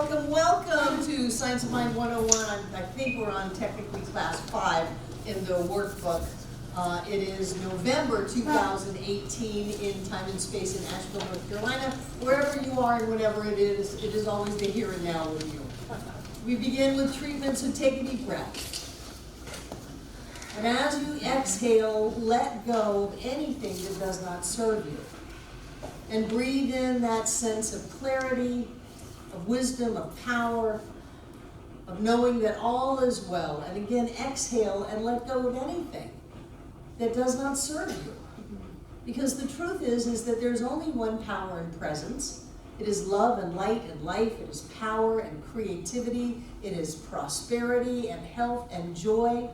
Welcome to Science of Mind 101. I think we're on technically class 5 in the workbook. It is November 2018 in time and space in Asheville, North Carolina. Wherever you are and whatever it is always the here and now with you. We begin with treatment, so take a deep breath. And as you exhale, let go of anything that does not serve you. And breathe in that sense of clarity, of wisdom, of power, of knowing that all is well. And again, exhale and let go of anything that does not serve you. Because the truth is that there's only one power and presence. It is love and light and life. It is power and creativity. It is prosperity and health and joy.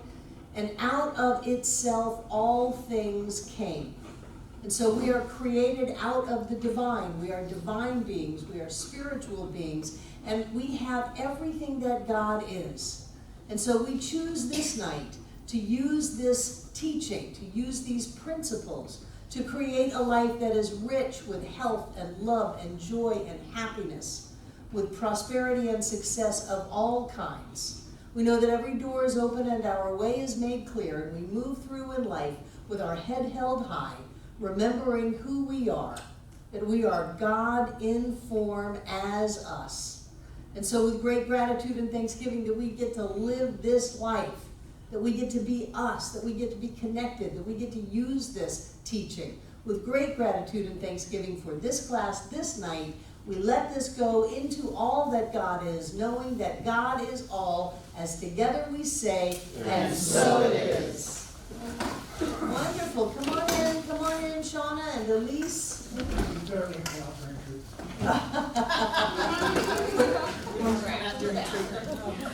And out of itself, all things came. And so we are created out of the divine. We are divine beings. We are spiritual beings. And we have everything that God is. And so we choose this night to use this teaching, to use these principles, to create a life that is rich with health and love and joy and happiness, with prosperity and success of all kinds. We know that every door is open and our way is made clear, and we move through in life with our head held high, remembering who we are, that we are God in form as us. And so with great gratitude and thanksgiving that we get to live this life, that we get to be us, that we get to be connected, that we get to use this teaching. With great gratitude and thanksgiving for this class, this night, we let this go into all that God is, knowing that God is all, as together we say, and so it is. Wonderful. Come on in, Shauna and Elise.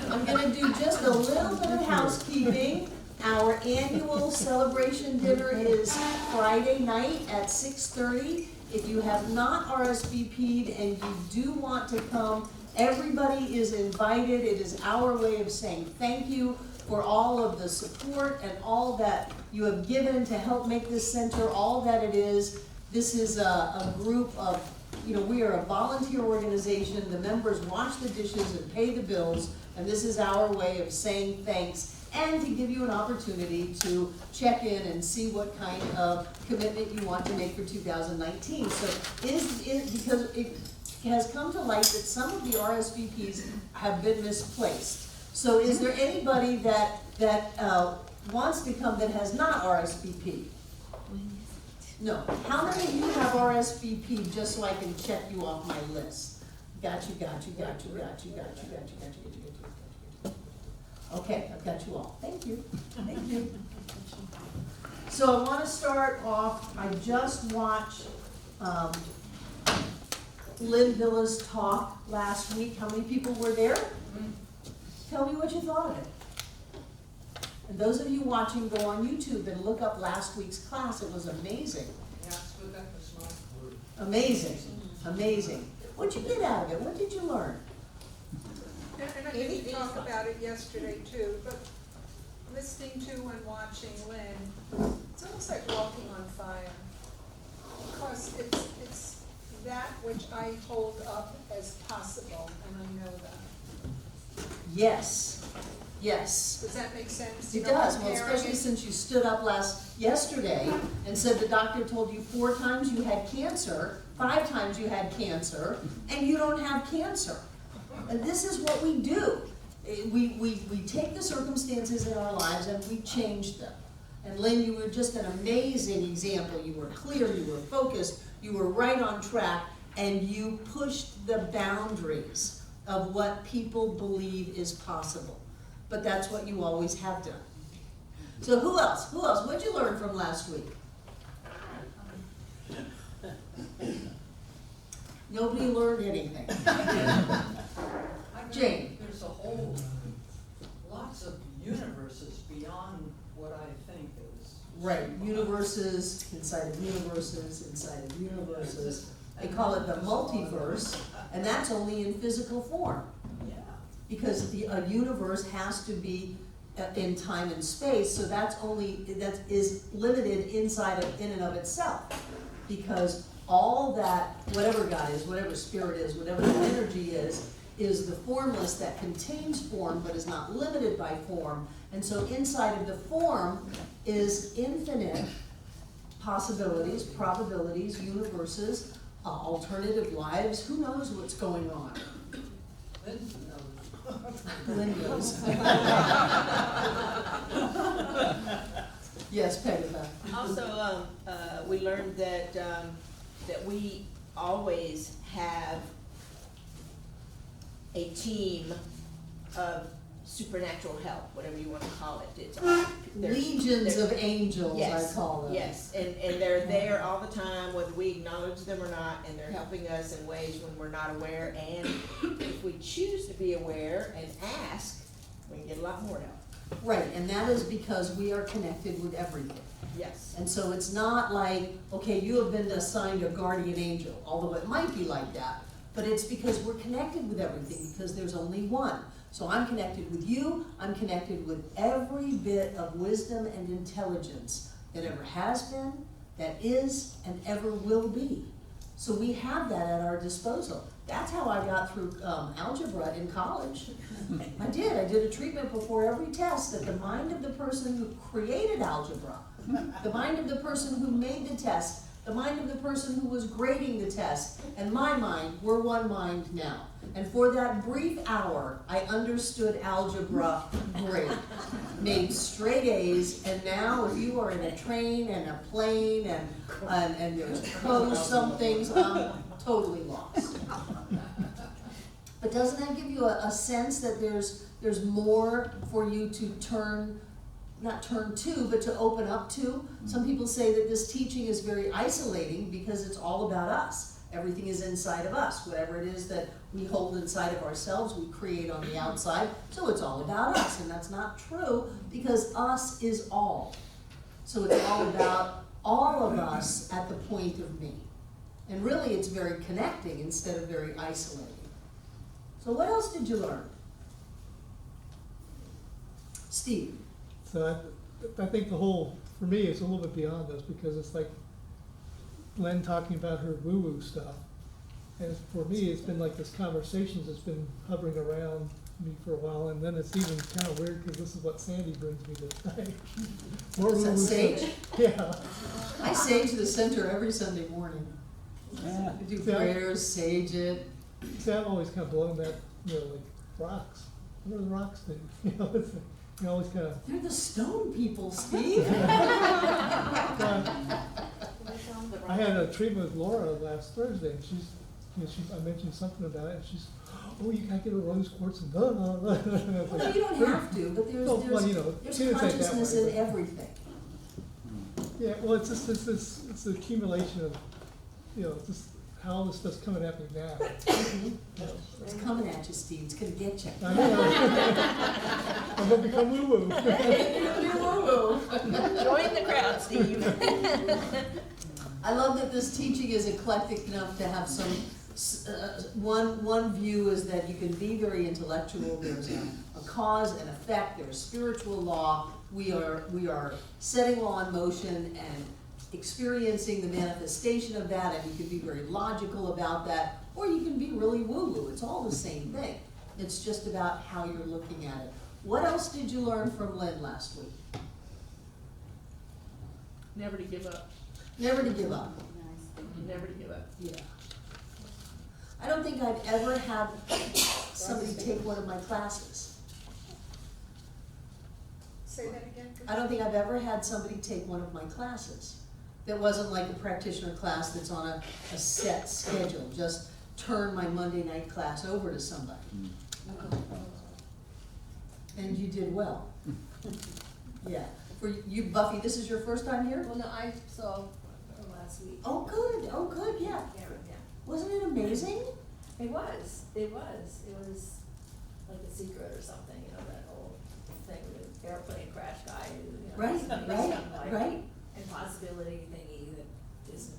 I'm going to do just a little bit of housekeeping. Our annual celebration dinner is Friday night at 6:30. If you have not RSVP'd and you do want to come, everybody is invited. It is our way of saying thank you for all of the support and all that you have given to help make this center all that it is. This is a group of, we are a volunteer organization. The members wash the dishes and pay the bills, and this is our way of saying thanks and to give you an opportunity to check in and see what kind of commitment you want to make for 2019. So because it has come to light that some of the RSVPs have been misplaced. So is there anybody that wants to come that has not RSVP'd? No. How many of you have RSVP'd just so I can check you off my list? Got you. Okay, I've got you all. Thank you. So I want to start off, I just watched Lynn Villa's talk last week. How many people were there? Tell me what you thought of it. And those of you watching, go on YouTube and look up last week's class. It was amazing. Amazing. What'd you get out of it? What did you learn? And I didn't talk about it yesterday too, but listening to and watching Lynn, it's almost like walking on fire. Because it's that which I hold up as possible, and I know that. Yes. Does that make sense? It does. Well, especially since you stood up yesterday and said the doctor told you 4 times you had cancer, 5 times you had cancer, and you don't have cancer. And this is what we do. We take the circumstances in our lives and we change them. And Lynn, you were just an amazing example. You were clear, you were focused, you were right on track, and you pushed the boundaries of what people believe is possible. But that's what you always have done. So who else? What did you learn from last week? Nobody learned anything. Jane. There's a whole, lots of universes beyond what I think is. Right, universes, inside of universes, inside of universes. They call it the multiverse, and that's only in physical form. Yeah. Because a universe has to be in time and space, so that is limited in and of itself. Because all that, whatever God is, whatever spirit is, whatever the energy is is the formless that contains form but is not limited by form. And so inside of the form is infinite possibilities, probabilities, universes, alternative lives. Who knows what's going on? Lynn knows. Lynn knows. Yes, Peggy Beth. Also, we learned that, that we always have a team of supernatural help, whatever you wanna call it. It's Legions of angels, yes, I call them. Yes, and they're there all the time, whether we acknowledge them or not, and they're helping us in ways when we're not aware, and if we choose to be aware and ask, we can get a lot more help. Right, and that is because we are connected with everything. Yes. And so it's not like, okay, you have been assigned a guardian angel, although it might be like that, but it's because we're connected with everything, because there's only one. So I'm connected with you, I'm connected with every bit of wisdom and intelligence that ever has been, that is, and ever will be. So we have that at our disposal. That's how I got through algebra in college. I did a treatment before every test that the mind of the person who created algebra, the mind of the person who made the test, the mind of the person who was grading the test, and my mind, we're one mind now. And for that brief hour, I understood algebra great, made straight A's, and now if you are in a train and a plane and there's some things, I'm totally lost. But doesn't that give you a sense that there's more for you to turn, not turn to, but to open up to? Some people say that this teaching is very isolating because it's all about us. Everything is inside of us. Whatever it is that we hold inside of ourselves, we create on the outside. So it's all about us, and that's not true because us is all. So it's all about all of us at the point of me. And really it's very connecting instead of very isolating. So what else did you learn? Steve? So I think the whole, for me, it's a little bit beyond this because it's like Len talking about her woo-woo stuff. And for me, it's been like this conversation that's been hovering around me for a while, and then it's even kind of weird because this is what Sandy brings me today. More Is that woo-woo sage? stuff. Yeah. I sage the center every Sunday morning. Yeah. I do prayers, sage it. See, I'm always kind of blown that, you know, like rocks. What do the rocks do? You know, it's, you always kind of. They're the stone people, Steve. I had a treatment with Laura last Thursday, and she's, you know, I mentioned something about it, and she's, oh, you gotta get a rose quartz and blah, blah, blah. Well, no, you don't have to, but No, well, you know, there's she didn't say it that consciousness way, in but- everything. Yeah, well, it's just, it's the accumulation of, you know, just how all this stuff's coming at me now. It's coming at you, Steve, it's gonna get you. I know. I'm gonna become woo-woo. Join the crowd, Steve. I love that this teaching is eclectic enough to have some, one view is that you can be very intellectual, there's a cause and effect, there's spiritual law, we are setting law in motion and experiencing the manifestation of that, and you can be very logical about that, or you can be really woo-woo, it's all the same thing. It's just about how you're looking at it. What else did you learn from Lynn last week? Never to give up, Never to give up. never to give up. Yeah. I don't think I've ever had somebody take one of my classes. Say that again? I don't think I've ever had somebody take one of my classes that wasn't like a practitioner class that's on a set schedule, just turn my Monday night class over to somebody. And you did well. Yeah. For you, Buffy, this is your first time here? Well, no, I saw her last week. Oh, good, yeah. Karen, yeah. Wasn't it amazing? It was like a secret or something, you know, that whole thing with the airplane crash guy, you know. Right, some like right. impossibility thingy that isn't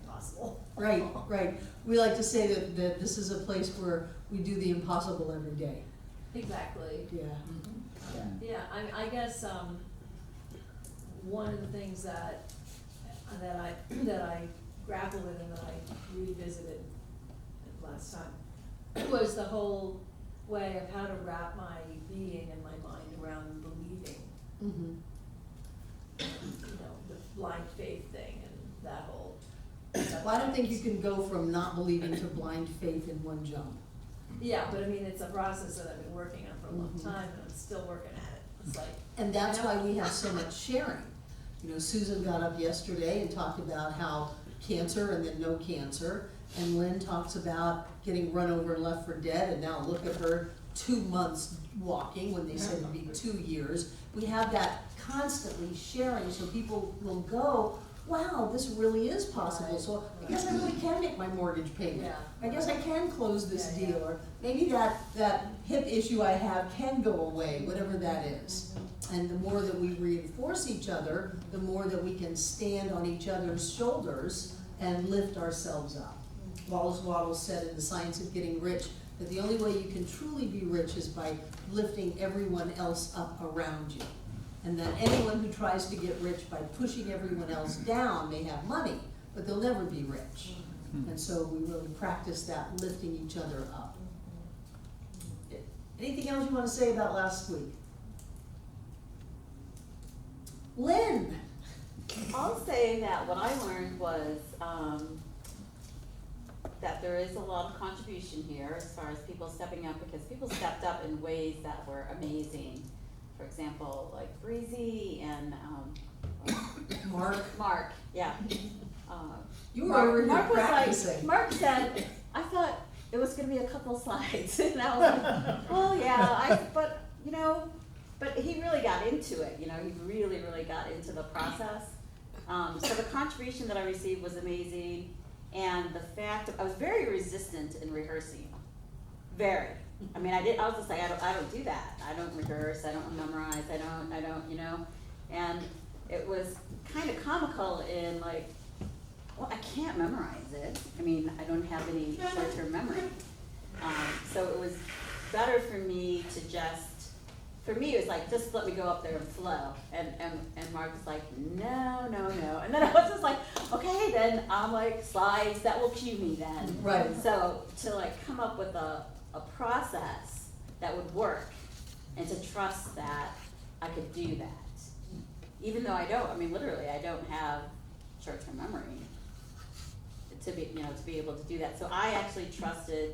impossible. Right. We like to say that this is a place where we do the impossible every day. Exactly. Yeah. Yeah, I guess, one of the things that I grapple with and that I revisited last time was the whole way of how to wrap my being and my mind around believing, Mhm. you know, the blind faith thing and that whole. Well, I don't think you can go from not believing to blind faith in one jump. Yeah, but I mean, it's a process that I've been working on for a long Mhm. time, and I'm still working at it. It's like, And that's why we have so much sharing. You know, Susan got up yesterday and talked about how cancer and then no cancer. And Lynn talks about getting run over and left for dead, and now look at her, 2 months walking when they said it'd be 2 years. We have that constantly sharing, so people will go, wow, this really is possible, so I guess I really can make my mortgage payment. Yeah. I guess I can close this Yeah, yeah. deal, or maybe that hip issue I have can go away, whatever that is. And the more that we reinforce each other, the more that we can stand on each other's shoulders and lift ourselves up. Wallace Wattles said in The Science of Getting Rich that the only way you can truly be rich is by lifting everyone else up around you. And that anyone who tries to get rich by pushing everyone else down may have money, but they'll never be rich. And so we really practice that, lifting each other up. Anything else you want to say about last week? Lynn? I'll say that what I learned was, that there is a lot of contribution here as far as people stepping up, because people stepped up in ways that were amazing. For example, like Breezy and, Mark, yeah. You were over here Mark was like- practicing. Mark said, I thought it was gonna be a couple slides, and I was like, well, yeah, but he really got into it, he really, really got into the process. So the contribution that I received was amazing, and the fact, I was very resistant in rehearsing, very. I mean, I was just like, I don't do that, I don't rehearse, I don't memorize, I don't, and it was kind of comical in like, well, I can't memorize it, I mean, I don't have any short-term memory. So it was better for me to for me, it was like, just let me go up there and flow. And Mark was like, no. And then I was just like, okay, then I'm like, slides, that will cue me then. Right. So to like come up with a process that would work and to trust that I could do that. Even though literally I don't have short-term memory to be able to do that. So I actually trusted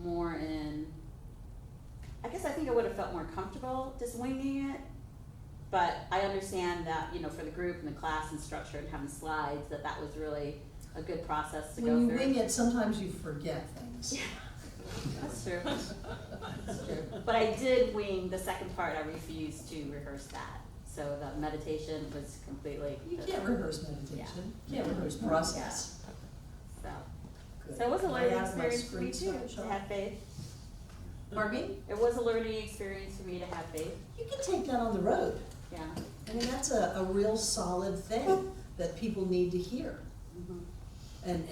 more in, I guess I think I would have felt more comfortable just winging it, but I understand that, for the group and the class and structure and having slides, that was really a good process to go When you through. wing it, sometimes you forget things. Yeah. That's true. That's true. But I did wing the second part, I refused to rehearse that. So the meditation was completely. You can't rehearse meditation, you can't rehearse process. So, Good. so it was a Am I learning out of my experience for me screen too, to shot? have faith. Pardon me? It was a learning experience for me to have faith, You can take that on the road. yeah. I mean, that's a real solid thing that people need to hear. Mhm.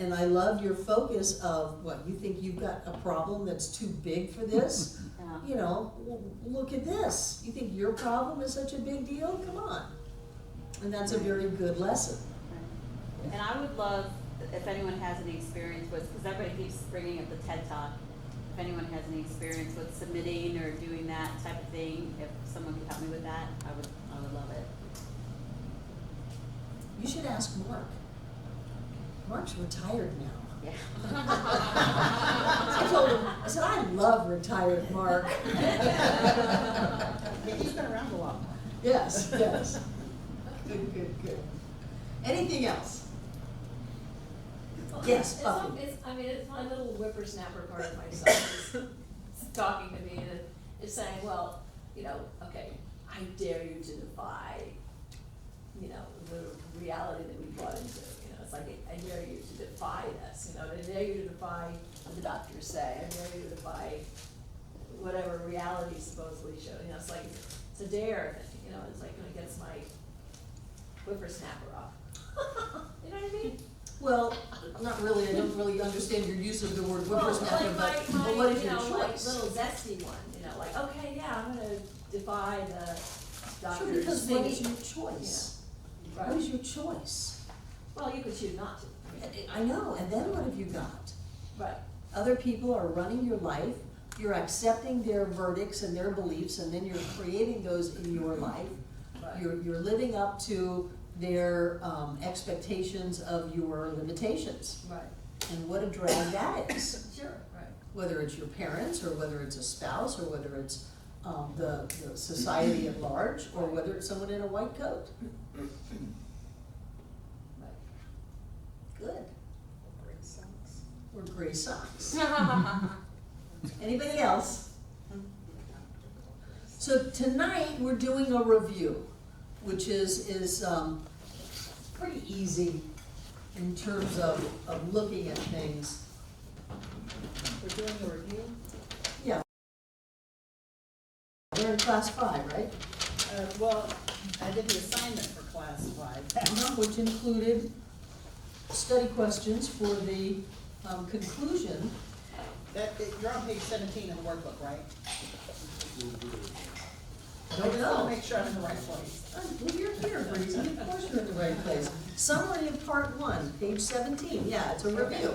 And I love your focus of, what, you think you've got a problem that's too big for this? Yeah. Look at this. You think your problem is such a big deal? Come on. And that's a very good lesson. Right. And I would love, if anyone has any experience with, because everybody keeps bringing up the TED Talk, if anyone has any experience with submitting or doing that type of thing, if someone could help me with that, I would love it. You should ask Mark. Mark's retired now. Yeah. I told him, I said, I love retired Mark. Yeah, he's been around a lot. Yes. Good. Anything else? Yes, Buffy. It's my little whippersnapper part of myself is talking to me and is saying, well, okay, I dare you to defy, the reality that we brought into. It's like, I dare you to defy this, I dare you to defy what the doctors say, I dare you to defy whatever reality supposedly shows, it's like, it's a dare thing, it's like, it gets my whippersnapper off. You know what I mean? Well, not really, I don't really understand your use of the word Well, whippersnapper, like but what is your like choice? little zesty one, like, okay, yeah, I'm gonna defy the Sure, doctor's because thing. what is your choice? Right. What is your choice? Well, you could choose not to. I know, and then what have you got? Right. Other people are running your life, you're accepting their verdicts and their beliefs, and then you're creating those in your life. Right. You're living up to their expectations of your limitations. Right, And what a drag that is. sure, right. Whether it's your parents, or whether it's a spouse, or whether it's the society at large, or whether it's someone in a white coat. Right. Good. Great socks. Or gray socks. Anybody else? So tonight, we're doing a review, which is pretty easy in terms of looking at things. We're doing a review. Yeah. We're in class 5, right? Well, I did the assignment for class 5. Which included study questions for the conclusion. You're on page 17 in the workbook, right? I don't I know. want to make sure I'm in the right place. Well, you're here, Breezy, of course you're in the right place. Summary of part 1, page 17, yeah, it's a review.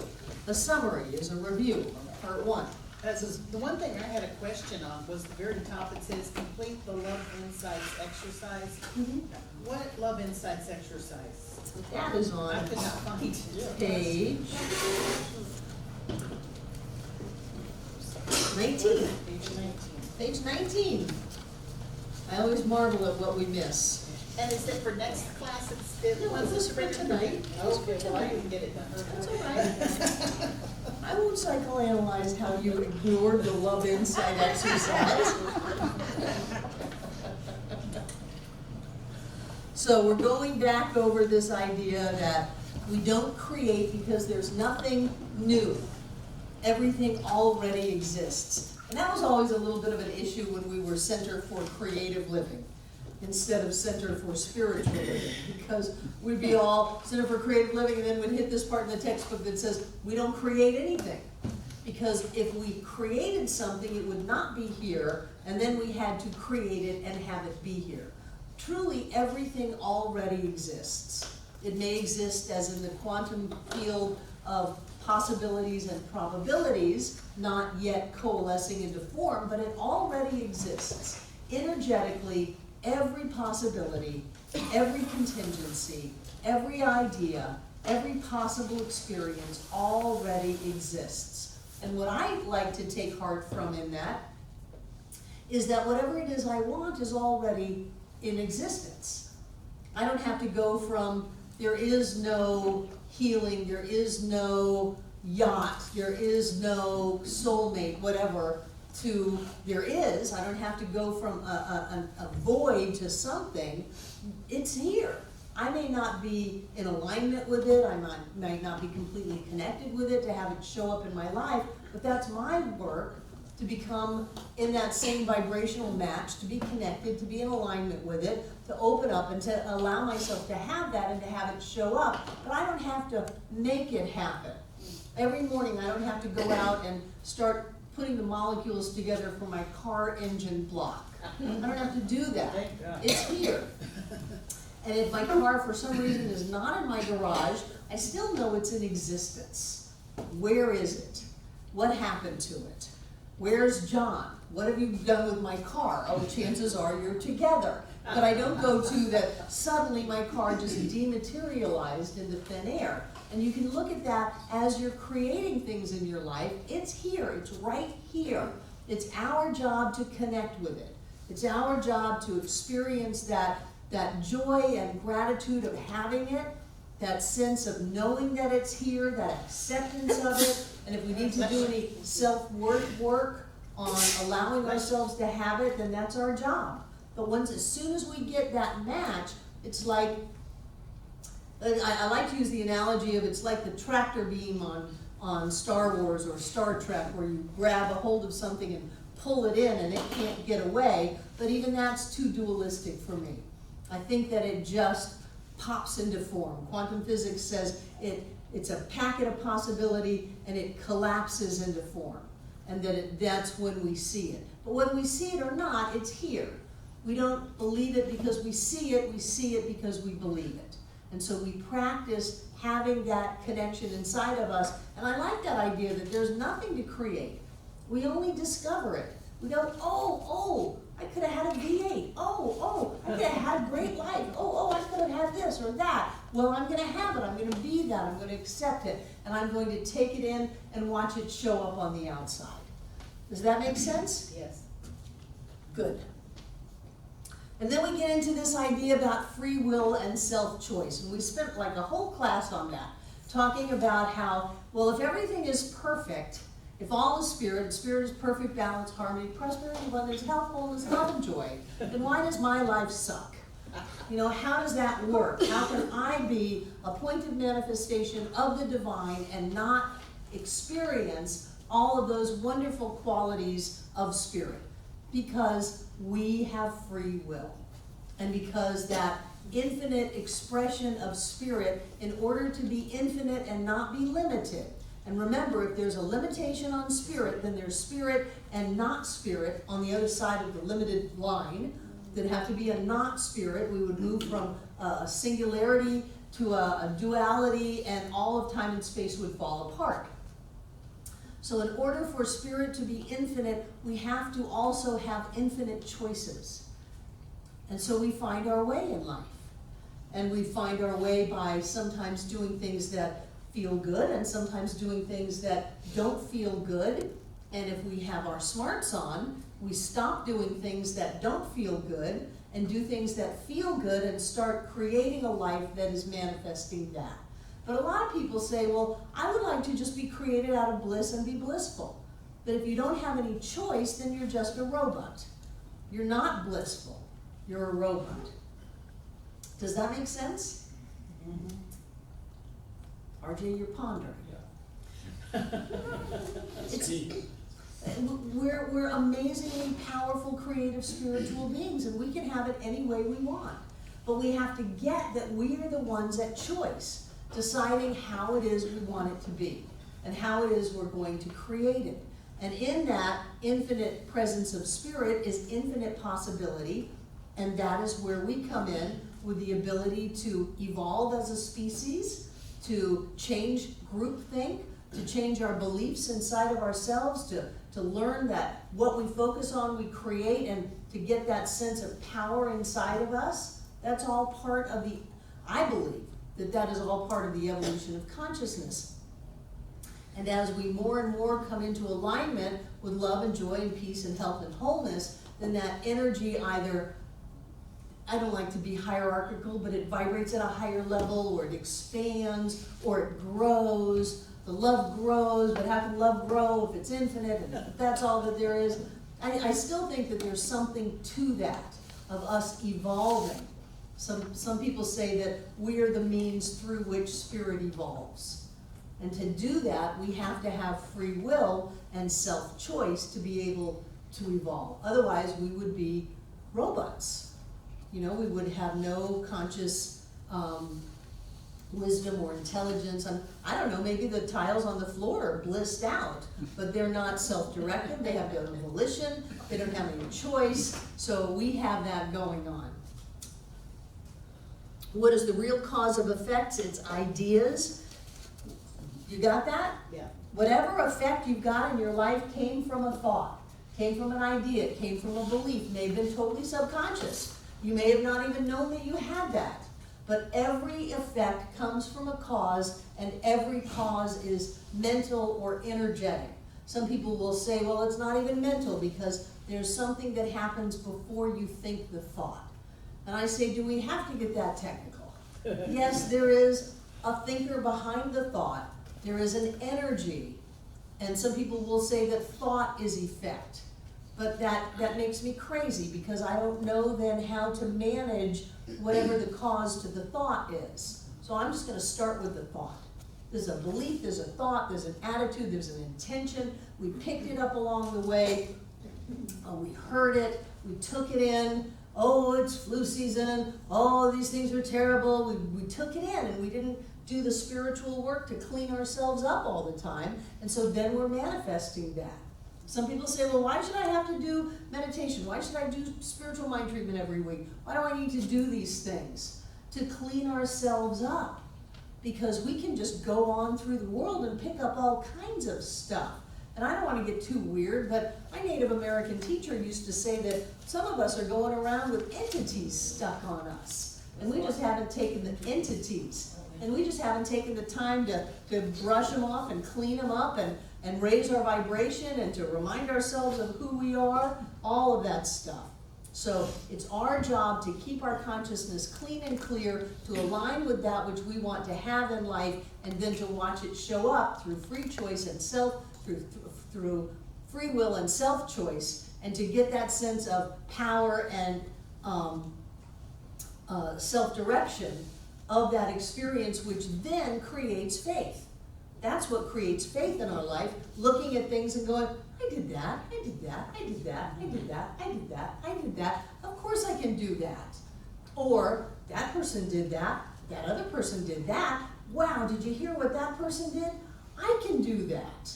A summary is a review, part 1. The one thing I had a question on was the very top, it says, complete the Love Insights exercise. What Love Insights exercise? That is I on could not find it. page 19. Page 19. Page 19. I always marvel at what we miss. And is it for next class? No, it was for tonight. It was for Okay, well, I tonight. didn't get it done. That's all right. I won't psychoanalyze how you ignored the Love Insight exercise. So we're going back over this idea that we don't create because there's nothing new. Everything already exists. And that was always a little bit of an issue when we were Center for Creative Living instead of Center for Spiritual Living, because we'd be all Center for Creative Living, and then we'd hit this part in the textbook that says we don't create anything. Because if we created something, it would not be here, and then we had to create it and have it be here. Truly, everything already exists. It may exist as in the quantum field of possibilities and probabilities, not yet coalescing into form, but it already exists. Energetically, every possibility, every contingency, every idea, every possible experience already exists. And what I like to take heart from in that is that whatever it is I want is already in existence. I don't have to go from there is no healing, there is no yacht, there is no soulmate, whatever, to there is. I don't have to go from a void to something. It's here. I may not be in alignment with it, I might not be completely connected with it to have it show up in my life, but that's my work to become in that same vibrational match, to be connected, to be in alignment with it, to open up and to allow myself to have that and to have it show up. But I don't have to make it happen. Every morning I don't have to go out and start putting the molecules together for my car engine block. I don't have to do that. Thank God. It's here. And if my car for some reason is not in my garage, I still know it's in existence. Where is it? What happened to it? Where's John? What have you done with my car? Oh, chances are you're together. But I don't go to that suddenly my car just dematerialized into thin air. And you can look at that as you're creating things in your life. It's here, it's right here. It's our job to connect with it. It's our job to experience that joy and gratitude of having it, that sense of knowing that it's here, that acceptance of it. And if we need to do any self-worth work on allowing ourselves to have it, then that's our job. But as soon as we get that match, it's like, I like to use the analogy of it's like the tractor beam on Star Wars or Star Trek, where you grab a hold of something and pull it in and it can't get away, but even that's too dualistic for me. I think that it just pops into form. Quantum physics says it's a packet of possibility and it collapses into form, and that's when we see it. But whether we see it or not, it's here. We don't believe it because we see it because we believe it. And so we practice having that connection inside of us. And I like that idea that there's nothing to create. We only discover it. We go, oh, I could have had a V8. Oh, I could have had a great life. Oh, I could have had this or that. Well, I'm going to have it. I'm going to be that. I'm going to accept it. And I'm going to take it in and watch it show up on the outside. Does that make sense? Yes. Good. And then we get into this idea about free will and self-choice. And we spent like a whole class on that, talking about how, well, if everything is perfect, if all is spirit is perfect, balance, harmony, prosperity, abundance, health, wholeness, love, and joy, then why does my life suck? You know, how does that work? How can I be a pointed manifestation of the divine and not experience all of those wonderful qualities of spirit? Because we have free will. And because that infinite expression of spirit, in order to be infinite and not be limited. And remember, if there's a limitation on spirit, then there's spirit and not spirit on the other side of the limited line. There'd have to be a not spirit. We would move from a singularity to a duality, and all of time and space would fall apart. So in order for spirit to be infinite, we have to also have infinite choices. And so we find our way in life. And we find our way by sometimes doing things that feel good and sometimes doing things that don't feel good. And if we have our smarts on, we stop doing things that don't feel good and do things that feel good and start creating a life that is manifesting that. But a lot of people say, well, I would like to just be created out of bliss and be blissful. But if you don't have any choice, then you're just a robot. You're not blissful. You're a robot. Does that make sense? Mm-hmm. RJ, you're pondering. That's deep. We're amazingly powerful, creative, spiritual beings, and we can have it any way we want. But we have to get that we are the ones at choice, deciding how it is we want it to be, and how it is we're going to create it. And in that infinite presence of spirit is infinite possibility, and that is where we come in with the ability to evolve as a species, to change groupthink, to change our beliefs inside of ourselves, to learn that what we focus on we create, and to get that sense of power inside of us. That's all part of the, I believe, that is all part of the evolution of consciousness. And as we more and more come into alignment with love and joy and peace and health and wholeness, then that energy either, I don't like to be hierarchical, but it vibrates at a higher level, or it expands, or it grows. The love grows, but how can love grow if it's infinite, and if that's all that there is? I still think that there's something to that, of us evolving. Some people say that we are the means through which spirit evolves. And to do that, we have to have free will and self-choice to be able to evolve. Otherwise, we would be robots. You know, we would have no conscious wisdom or intelligence. I don't know, maybe the tiles on the floor are blissed out, but they're not self-directed. They have no volition. They don't have any choice. So we have that going on. What is the real cause of effects? It's ideas. You got that? Yeah. Whatever effect you've got in your life came from a thought, came from an idea, it came from a belief, may have been totally subconscious. You may have not even known that you had that. But every effect comes from a cause, and every cause is mental or energetic. Some people will say, well, it's not even mental because there's something that happens before you think the thought. And I say, do we have to get that technical? Yes, there is a thinker behind the thought. There is an energy. And some people will say that thought is effect. But that makes me crazy, because I don't know then how to manage whatever the cause to the thought is. So I'm just going to start with the thought. There's a belief, there's a thought, there's an attitude, there's an intention. We picked it up along the way. We heard it. We took it in. Oh, it's flu season. Oh, these things are terrible. We took it in, and we didn't do the spiritual work to clean ourselves up all the time. And so then we're manifesting that. Some people say, well, why should I have to do meditation? Why should I do spiritual mind treatment every week? Why do I need to do these things? to clean ourselves up, because we can just go on through the world and pick up all kinds of stuff. And I don't want to get too weird, but my Native American teacher used to say that some of us are going around with entities stuck on us. And we just haven't taken the entities. And we just haven't taken the time to brush them off and clean them up and raise our vibration and to remind ourselves of who we are, all of that stuff. So it's our job to keep our consciousness clean and clear, to align with that which we want to have in life, and then to watch it show up through free choice and through free will and self-choice, and to get that sense of power and self-direction of that experience, which then creates faith. That's what creates faith in our life, looking at things and going, I did that, I did that, I did that, I did that, I did that, I did that. Of course I can do that. Or, that person did that, that other person did that. Wow, did you hear what that person did? I can do that.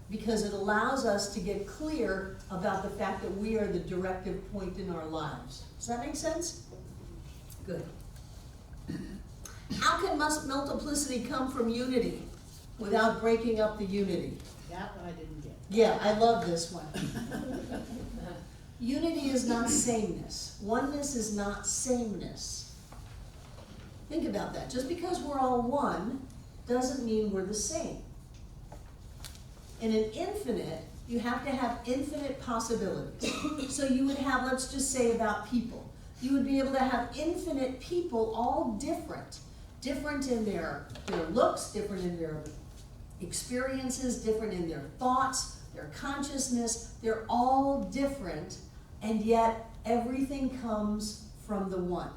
Because it allows us to get clear about the fact that we are the directive point in our lives. Does that make sense? Good. How can multiplicity come from unity without breaking up the unity? That one I didn't get. Yeah, I love this one. Unity is not sameness. Oneness is not sameness. Think about that. Just because we're all one doesn't mean we're the same. In an infinite, you have to have infinite possibilities. So you would have, let's just say about people, you would be able to have infinite people, all different. Different in their looks, different in their experiences, different in their thoughts, their consciousness. They're all different, and yet everything comes from the one.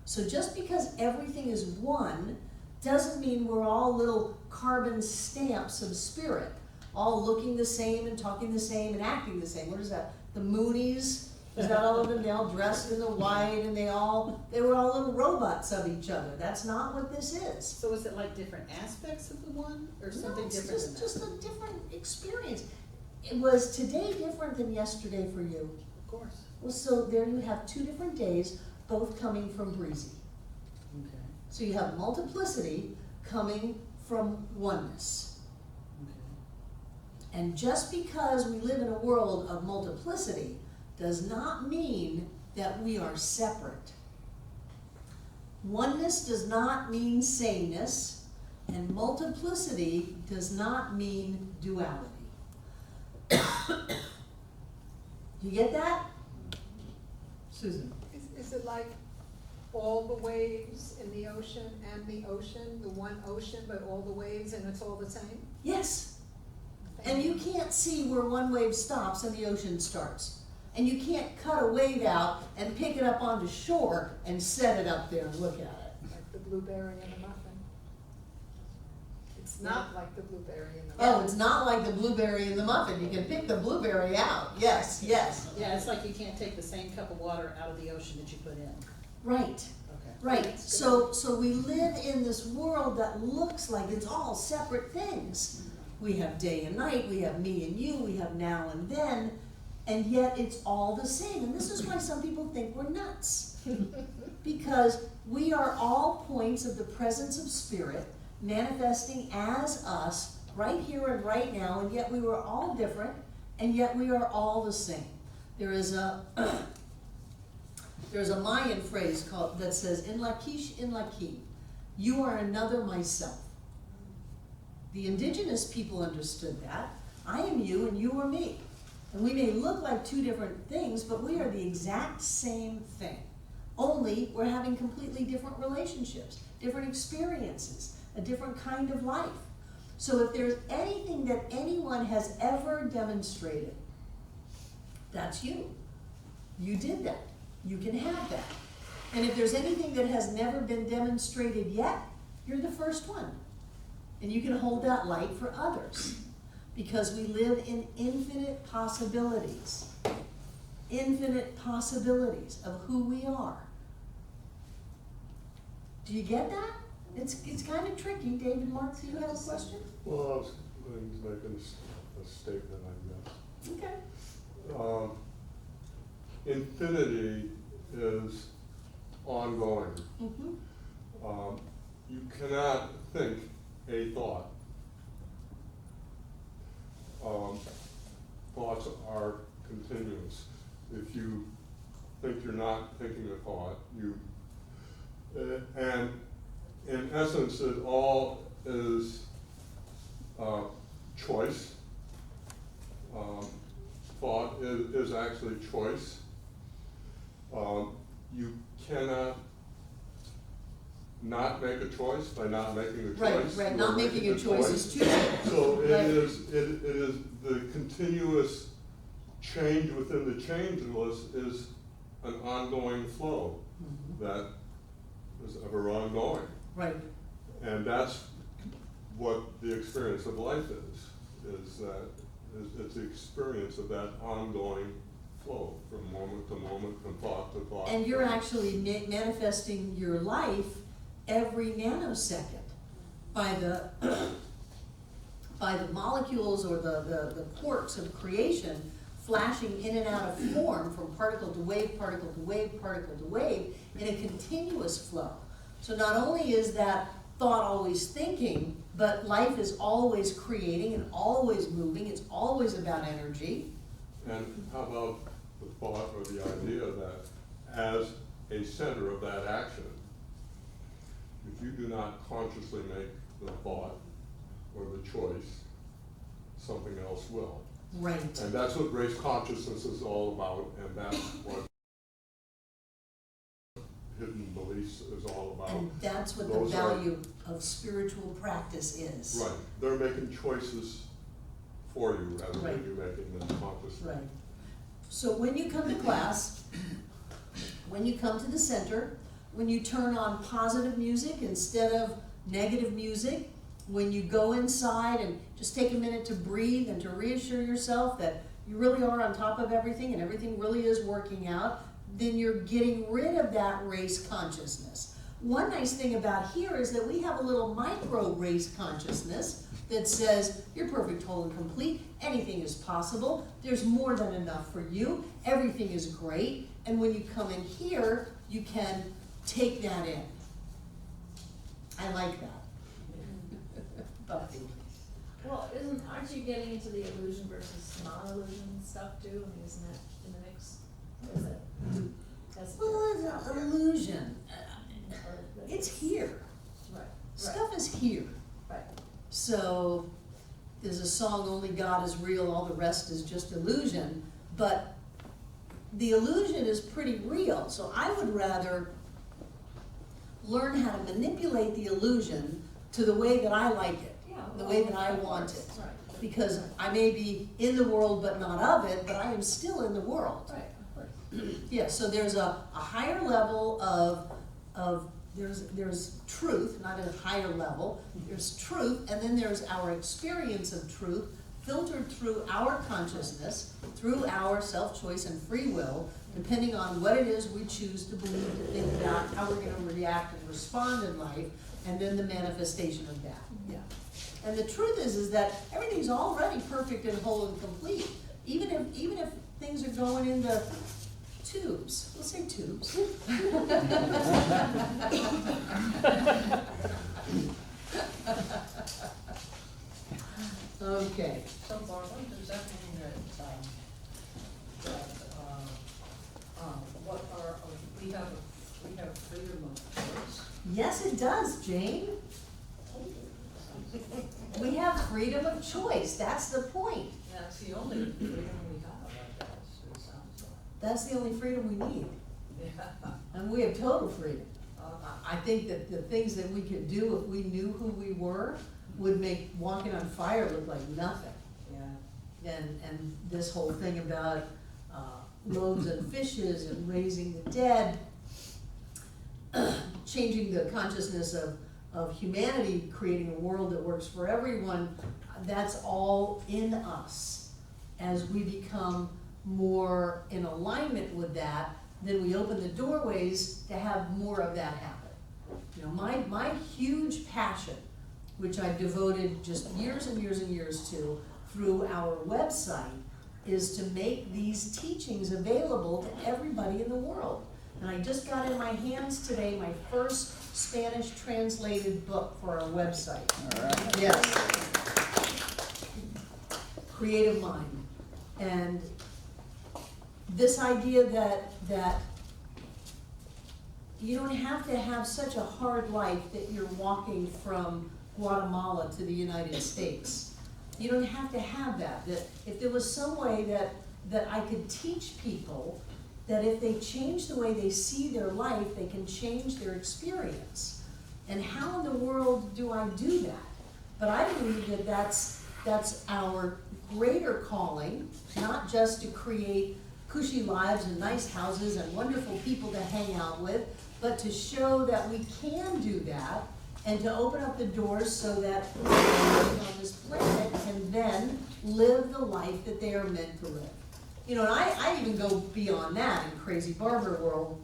So just because everything is one doesn't mean we're all little carbon stamps of spirit, all looking the same and talking the same and acting the same. What is that? The Moonies? Is that all of them? They all dressed in the white, and they were all little robots of each other. That's not what this is. So is it like different aspects of the one, or something No, it's different than that? just a different experience. It was today different than yesterday for you. Of course. Well, so there you have 2 different days, both coming from Breezy. Okay. So you have multiplicity coming from oneness. Okay. And just because we live in a world of multiplicity does not mean that we are separate. Oneness does not mean sameness, and multiplicity does not mean duality. You get that? Susan? Is it like all the waves in the ocean and the ocean, the one ocean, but all the waves and it's all the same? Yes. And you can't see where one wave stops and the ocean starts. And you can't cut a wave out and pick it up onto shore and set it up there and look at it. Like the blueberry and the muffin? It's not like the blueberry and the Oh, muffin. it's not like the blueberry in the muffin. You can pick the blueberry out. Yes, yes. Yeah, it's like you can't take the same cup of water out of the ocean that you put in. Right, Okay. right. So we live in this world that looks like it's all separate things. We have day and night, we have me and you, we have now and then, and yet it's all the same. And this is why some people think we're nuts. Because we are all points of the presence of spirit manifesting as us right here and right now, and yet we were all different, and yet we are all the same. There's a Mayan phrase that says, in Lakish, in Laki, you are another myself. The indigenous people understood that. I am you and you are me. And we may look like 2 different things, but we are the exact same thing. Only we're having completely different relationships, different experiences, a different kind of life. So if there's anything that anyone has ever demonstrated, that's you. You did that. You can have that. And if there's anything that has never been demonstrated yet, you're the first one. And you can hold that light for others. Because we live in infinite possibilities. Infinite possibilities of who we are. Do you get that? It's kind of tricky. David, Mark, do you have a question? Well, I was going to make a statement, I guess. Okay. Infinity is ongoing. You cannot think a thought. Thoughts are continuous. If you think you're not thinking a thought, and in essence, it all is choice. Thought is actually choice. You cannot not make a choice by not making a choice. Right, You not are making a the choice is choosing. So it Right. is the continuous change within the changeless is an ongoing flow that is ever ongoing. Right, And that's what the experience of life is that it's the experience of that ongoing flow from moment to moment, from thought to thought. and you're actually manifesting your life every nanosecond by the by the molecules or the quarks of creation flashing in and out of form from particle to wave, particle to wave, particle to wave in a continuous flow. So not only is that thought always thinking, but life is always creating and always moving. It's always about energy. And how about the thought or the idea that as a center of that action, if you do not consciously make the thought or the choice, something else will. Right. And that's what race consciousness is all about, and that's what hidden beliefs is all about. And that's what the Those are- value of spiritual practice is. Right, they're making choices for you rather Right. than you making them consciously. Right. So when you come to class, when you come to the center, when you turn on positive music instead of negative music, when you go inside and just take a minute to breathe and to reassure yourself that you really are on top of everything and everything really is working out, then you're getting rid of that race consciousness. One nice thing about here is that we have a little micro race consciousness that says you're perfect, whole, and complete. Anything is possible. There's more than enough for you. Everything is great. And when you come in here, you can take that in. I like that. Buffy. Well, aren't you getting into the illusion versus non-illusion stuff too? I mean, isn't that in the mix? Or is it? That's Well, it's an illusion. or that's- It's here. Right, Stuff is here. right. So there's a song, Only God is Real, All the Rest is Just Illusion. But the illusion is pretty real. So I would rather learn how to manipulate the illusion to the way that I like it, Yeah. the way that I want it. Right. Because I may be in the world but not of it, but I am still in the world. Right, of course. Yeah, so there's a higher level of there's truth, not a higher level. There's truth, and then there's our experience of truth filtered through our consciousness, through our self-choice and free will, depending on what it is we choose to believe, to think about, how we're gonna react and respond in life, and then the manifestation of that. Yeah. And the truth is that everything's already perfect and whole and complete. Even if things are going into tubes, let's say tubes. Okay. So Barbara, does that mean we have freedom of choice? Yes, it does, Jane. We have freedom of choice. That's the point. That's the only freedom we have, I guess, it sounds like. That's the only freedom we need. Yeah. And we have total freedom. I think that the things that we could do if we knew who we were would make walking on fire look like nothing. Yeah. And this whole thing about loaves and fishes and raising the dead, changing the consciousness of humanity, creating a world that works for everyone, that's all in us. As we become more in alignment with that, then we open the doorways to have more of that happen. You know, my huge passion, which I've devoted just years and years and years to through our website, is to make these teachings available to everybody in the world. And I just got in my hands today my first Spanish translated book for our website. All right. Yes. Creative mind. And this idea that you don't have to have such a hard life that you're walking from Guatemala to the United States. You don't have to have that. That if there was some way that I could teach people that if they change the way they see their life, they can change their experience. And how in the world do I do that? But I believe that that's our greater calling, not just to create cushy lives and nice houses and wonderful people to hang out with, but to show that we can do that and to open up the doors so that people on this planet can then live the life that they are meant to live. You know, and I even go beyond that in crazy Barbara world.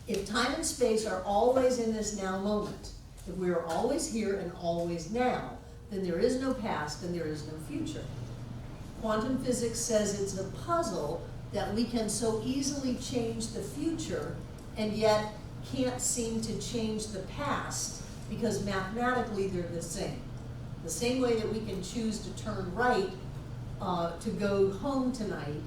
If time and space are always in this now moment, if we are always here and always now, then there is no past and there is no future. Quantum physics says it's a puzzle that we can so easily change the future and yet can't seem to change the past because mathematically they're the same. The same way that we can choose to turn right to go home tonight,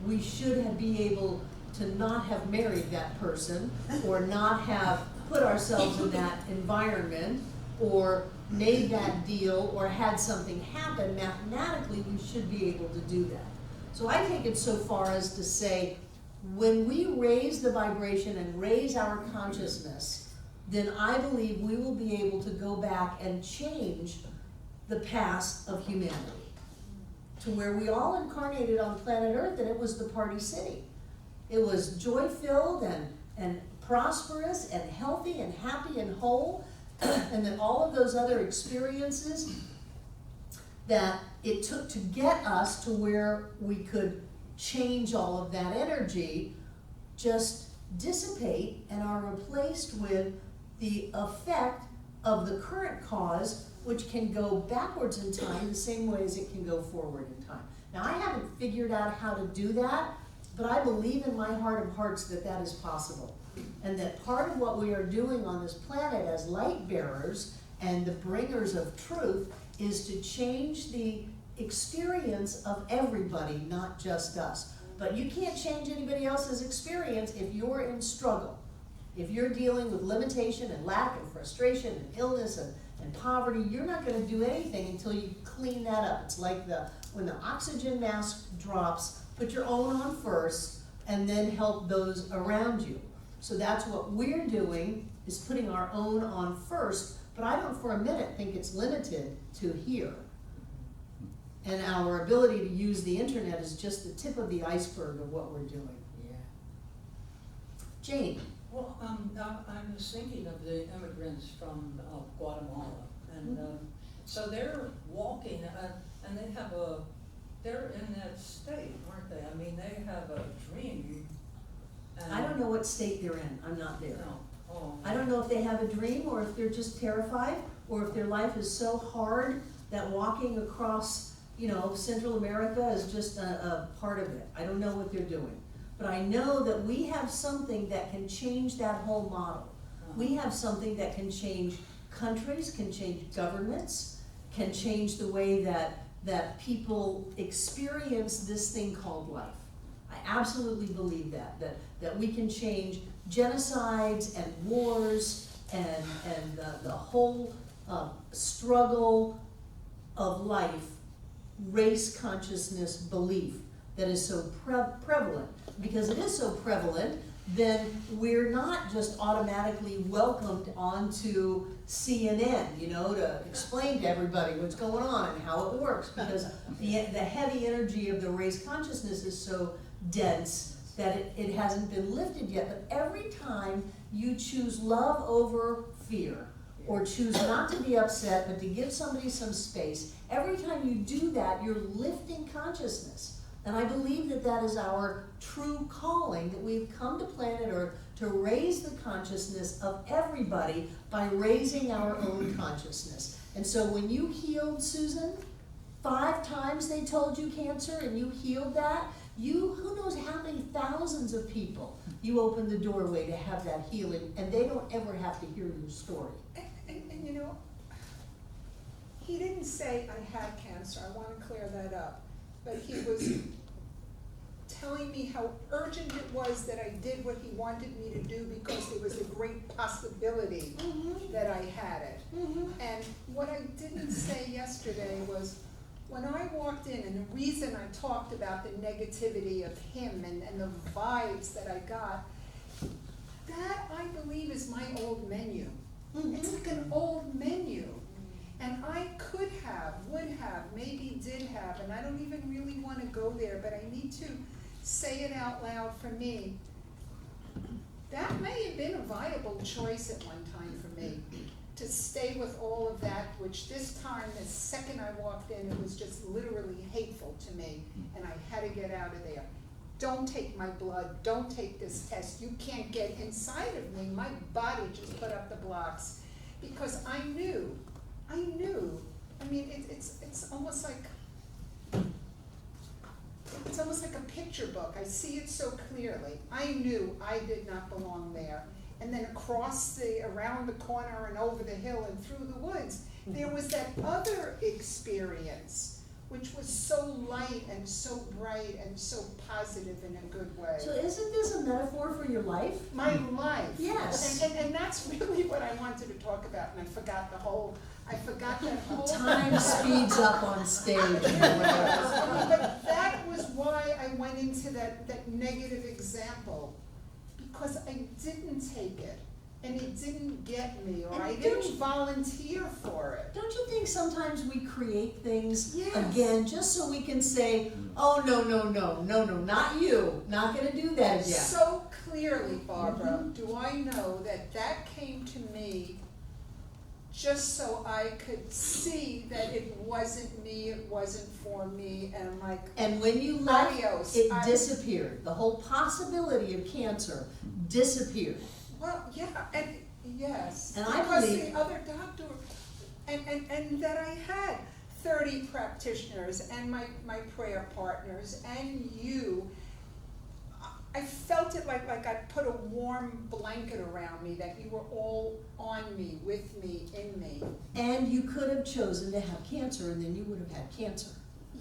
we should be able to not have married that person or not have put ourselves in that environment or made that deal or had something happen. Mathematically, we should be able to do that. So I take it so far as to say, when we raise the vibration and raise our consciousness, then I believe we will be able to go back and change the past of humanity to where we all incarnated on planet Earth and it was the party city. It was joy-filled and prosperous and healthy and happy and whole, and then all of those other experiences that it took to get us to where we could change all of that energy just dissipate and are replaced with the effect of the current cause, which can go backwards in time the same way as it can go forward in time. Now, I haven't figured out how to do that, but I believe in my heart of hearts that that is possible. And that part of what we are doing on this planet as light bearers and the bringers of truth is to change the experience of everybody, not just us. But you can't change anybody else's experience if you're in struggle. If you're dealing with limitation and lack and frustration and illness and poverty, you're not going to do anything until you clean that up. It's like when the oxygen mask drops, put your own on first and then help those around you. So that's what we're doing, is putting our own on first, but I don't for a minute think it's limited to here. And our ability to use the internet is just the tip of the iceberg of what we're doing. Yeah. Jane. Well, I was thinking of the immigrants from Guatemala, and so they're walking, and they're in that state, aren't they? I mean, they have a dream. I don't know what state they're in. I'm not there. No. Oh. I don't know if they have a dream or if they're just terrified or if their life is so hard that walking across, Central America is just a part of it. I don't know what they're doing. But I know that we have something that can change that whole model. We have something that can change countries, can change governments, can change the way that people experience this thing called life. I absolutely believe that we can change genocides and wars and the whole struggle of life, race consciousness belief that is so prevalent. Because it is so prevalent, then we're not just automatically welcomed onto CNN, to explain to everybody what's going on and how it works, because the heavy energy of the race consciousness is so dense that it hasn't been lifted yet. But every time you choose love over fear, or choose not to be upset, but to give somebody some space, every time you do that, you're lifting consciousness. And I believe that that is our true calling, that we've come to planet Earth to raise the consciousness of everybody by raising our own consciousness. And so when you healed Susan, 5 times they told you cancer and you healed that, who knows how many thousands of people you open the doorway to have that healing, and they don't ever have to hear your story. And you know, he didn't say I had cancer, I wanna clear that up, but he was telling me how urgent it was that I did what he wanted me to do because there was a great possibility that I had it. And what I didn't say yesterday was, when I walked in, and the reason I talked about the negativity of him and the vibes that I got, that I believe is my old menu. It's like an old menu. And I could have, would have, maybe did have, and I don't even really wanna go there, but I need to say it out loud for me. That may have been a viable choice at one time for me, to stay with all of that, which this time, the second I walked in, it was just literally hateful to me, and I had to get out of there. Don't take my blood, don't take this test, you can't get inside of me, my body just put up the blocks. Because I knew, I mean, it's almost like, it's almost like a picture book, I see it so clearly. I knew I did not belong there. And then around the corner and over the hill and through the woods, there was that other experience, which was so light and so bright and so positive in a good way. So isn't this a metaphor for your life? My life. Yes. And that's really what I wanted to talk about, and I forgot that whole Time speeds up on stage. But that was why I went into that negative example, because I didn't take it, and it didn't get me, or And I don't didn't you- volunteer for it. Don't you think sometimes we create things Yes. again, just so we can say, oh, no, not you, not gonna do that again? So clearly, Barbara, do I know that came to me just so I could see that it wasn't me, it wasn't for me, and I'm like, And when you left, adios. it disappeared. The whole possibility of cancer disappeared. Well, yeah, and yes. And I because believe- the other doctor, and that I had 30 practitioners and my prayer partners and you, I felt it like I put a warm blanket around me, that you were all on me, with me, in me. And you could have chosen to have cancer, and then you would have had cancer.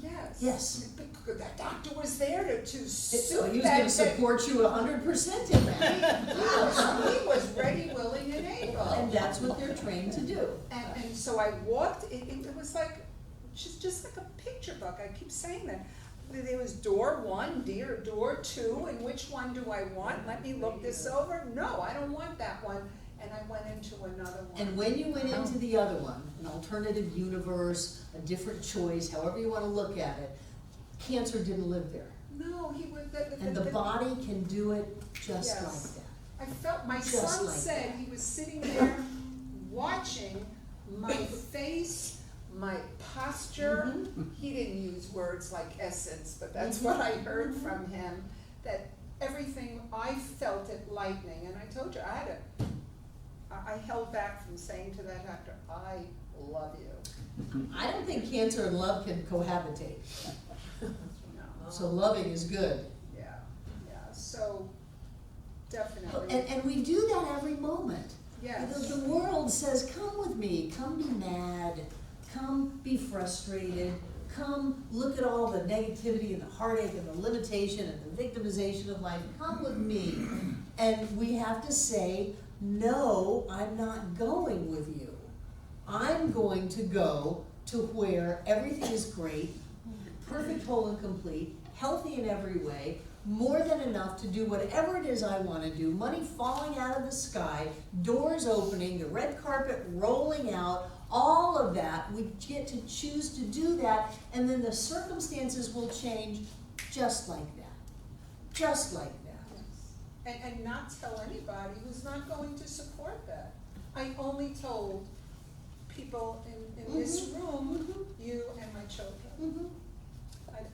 Yes. Yes. Because that doctor was there to So suit he was that. gonna support you 100% in that. He was ready, willing, and able. And that's what they're trained to do. And so I walked, it was like, just like a picture book, I keep saying that. There was door 1, door 2, and which one do I want? Let me look this over. No, I don't want that one. And I went into another one. And when you went into the other one, an alternative universe, a different choice, however you wanna look at it, cancer didn't live there. No, he was, And the body can do it just Yes. like that. I felt, my Just son like said, that. he was sitting there watching my face, my posture. He didn't use words like essence, but that's what I heard from him, that everything, I felt it lightening. And I told you, I held back from saying to that doctor, I love you. I don't think cancer and love can cohabitate, No. so loving is good. Yeah, so definitely, And we do that every moment. yes. The world says, come with me, come be mad, come be frustrated, come look at all the negativity and the heartache and the limitation and the victimization of life, come with me. And we have to say, no, I'm not going with you. I'm going to go to where everything is great, perfect, whole, and complete, healthy in every way, more than enough to do whatever it is I want to do, money falling out of the sky, doors opening, the red carpet rolling out, all of that. We get to choose to do that, and then the circumstances will change just like that. Just like that. And not tell anybody who's not going to support that. I only told people in this room, you and my children.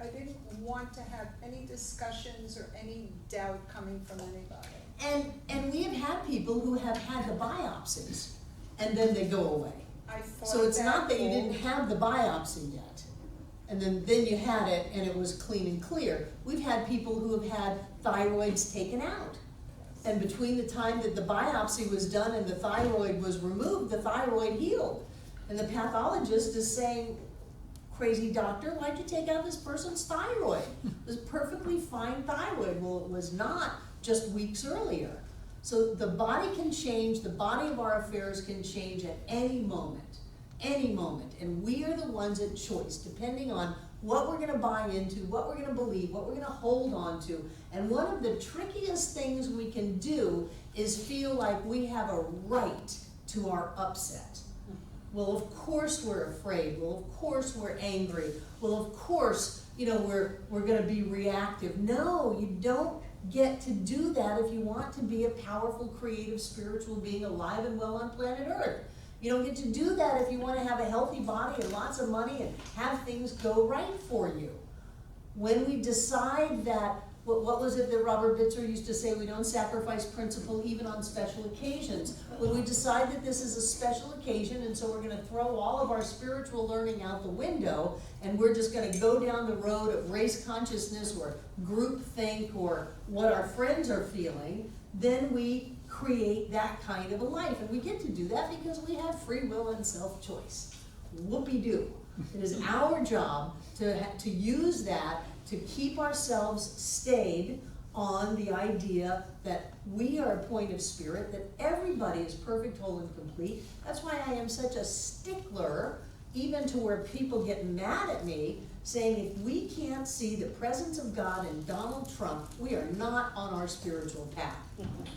I didn't want to have any discussions or any doubt coming from anybody. And we have had people who have had the biopsies, and then they go away. I thought So it's not that you all- didn't have the biopsy yet. and then you had it and it was clean and clear. We've had people who have had thyroids taken out. And between the time that the biopsy was done and the thyroid was removed, the thyroid healed. And the pathologist is saying, crazy doctor, why'd you take out this person's thyroid? It was perfectly fine thyroid. Well, it was not just weeks earlier. So the body can change, the body of our affairs can change at any moment, and we are the ones at choice, depending on what we're gonna buy into, what we're gonna believe, what we're gonna hold on to. And one of the trickiest things we can do is feel like we have a right to our upset. Well, of course we're afraid, well, of course we're angry, well, of course, we're gonna be reactive. No, you don't get to do that if you want to be a powerful, creative, spiritual being alive and well on planet Earth. You don't get to do that if you want to have a healthy body and lots of money and have things go right for you. When we decide that, what was it that Robert Bitzer used to say, we don't sacrifice principle even on special occasions. When we decide that this is a special occasion and so we're going to throw all of our spiritual learning out the window and we're just going to go down the road of race consciousness or group think or what our friends are feeling, then we create that kind of a life. And we get to do that because we have free will and self-choice. Whoopee-doo. It is our job to use that to keep ourselves stayed on the idea that we are a point of spirit, that everybody is perfect, whole, and complete. That's why I am such a stickler, even to where people get mad at me, saying if we can't see the presence of God in Donald Trump, we are not on our spiritual path.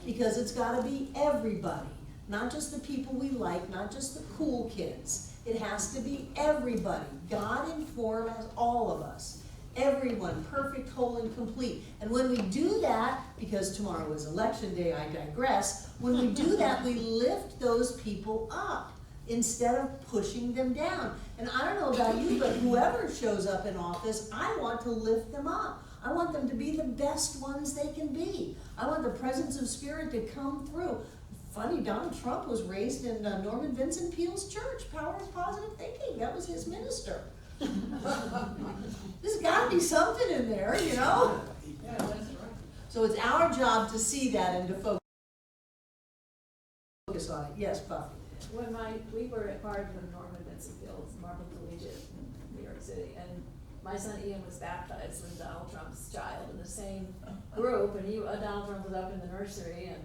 Because it's got to be everybody, not just the people we like, not just the cool kids. It has to be everybody. God in form as all of us. Everyone, perfect, whole, and complete. And when we do that, because tomorrow is election day, I digress, when we do that, we lift those people up instead of pushing them down. And I don't know about you, but whoever shows up in office, I want to lift them up. I want them to be the best ones they can be. I want the presence of spirit to come through. Funny, Donald Trump was raised in Norman Vincent Peale's church, Power of Positive Thinking. That was his minister. There's got to be something in there, Yeah, that's right. So it's our job to see that and to focus on it. Yes, Buffy. When we were at part of Norman Vincent Peale's Marble Collegiate in New York City, and my son Ian was baptized as Donald Trump's child in the same group, and Donald Trump was up in the nursery, and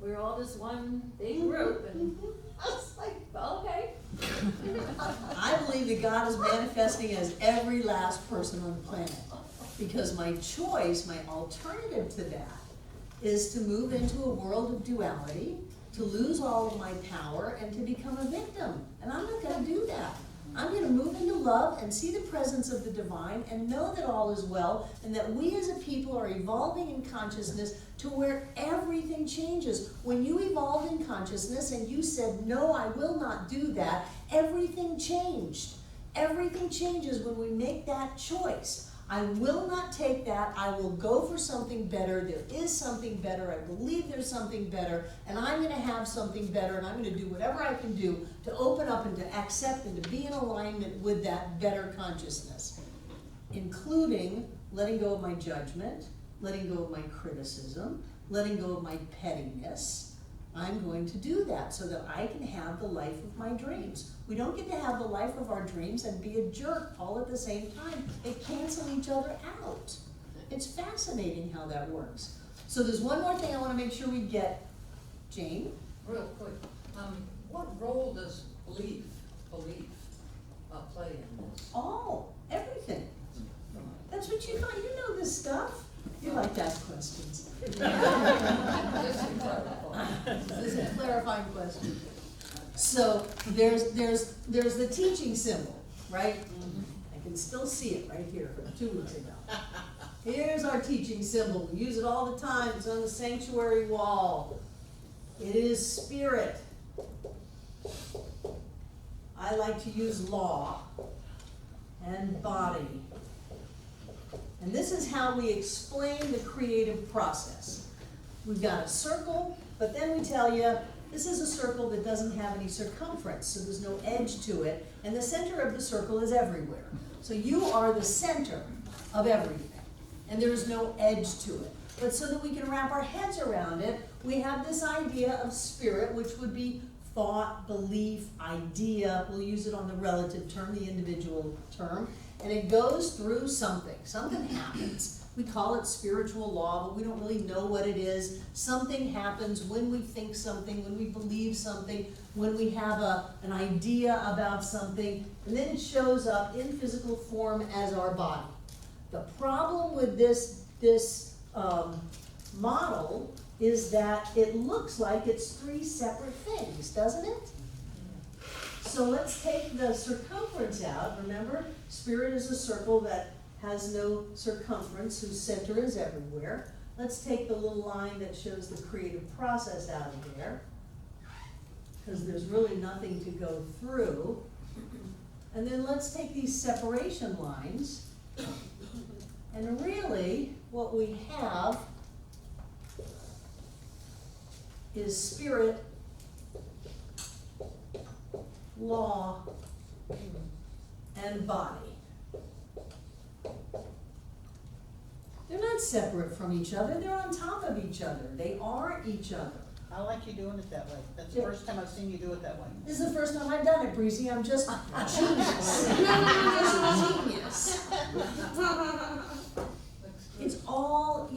we were all just one big group, and I was like, well, okay. I believe that God is manifesting as every last person on the planet. Because my choice, my alternative to that, is to move into a world of duality, to lose all of my power, and to become a victim. And I'm not going to do that. I'm going to move into love and see the presence of the divine and know that all is well and that we as a people are evolving in consciousness to where everything changes. When you evolved in consciousness and you said, no, I will not do that, everything changed. Everything changes when we make that choice. I will not take that. I will go for something better. There is something better. I believe there's something better, and I'm going to have something better, and I'm going to do whatever I can do to open up and to accept and to be in alignment with that better consciousness, including letting go of my judgment, letting go of my criticism, letting go of my pettiness. I'm going to do that so that I can have the life of my dreams. We don't get to have the life of our dreams and be a jerk all at the same time. They cancel each other out. It's fascinating how that works. So there's one more thing I want to make sure we get. Jane? Real quick, what role does belief play in this? Oh, everything. That's what you thought. You know this stuff. You like to ask questions. Just to clarify. This is a clarifying question. So there's the teaching symbol, right? I can still see it right here from 2 weeks ago. Here's our teaching symbol. We use it all the time. It's on the sanctuary wall. It is spirit. I like to use law and body. And this is how we explain the creative process. We've got a circle, but then we tell you, this is a circle that doesn't have any circumference, so there's no edge to it, and the center of the circle is everywhere. So you are the center of everything, and there's no edge to it. But so that we can wrap our heads around it, we have this idea of spirit, which would be thought, belief, idea. We'll use it on the relative term, the individual term. And it goes through something. Something happens. We call it spiritual law, but we don't really know what it is. Something happens when we think something, when we believe something, when we have an idea about something, and then it shows up in physical form as our body. The problem with this model is that it looks like it's three separate things, doesn't it? So let's take the circumference out. Remember, spirit is a circle that has no circumference, whose center is everywhere. Let's take the little line that shows the creative process out of there, because there's really nothing to go through. And then let's take these separation lines, and really what we have is spirit, law, and body. They're not separate from each other, they're on top of each other. They are each other. I like you doing it that way. That's the first time I've seen you do it that way. This is the first time I've done it, Breezy. I'm just a genius. I'm just a genius. It's all,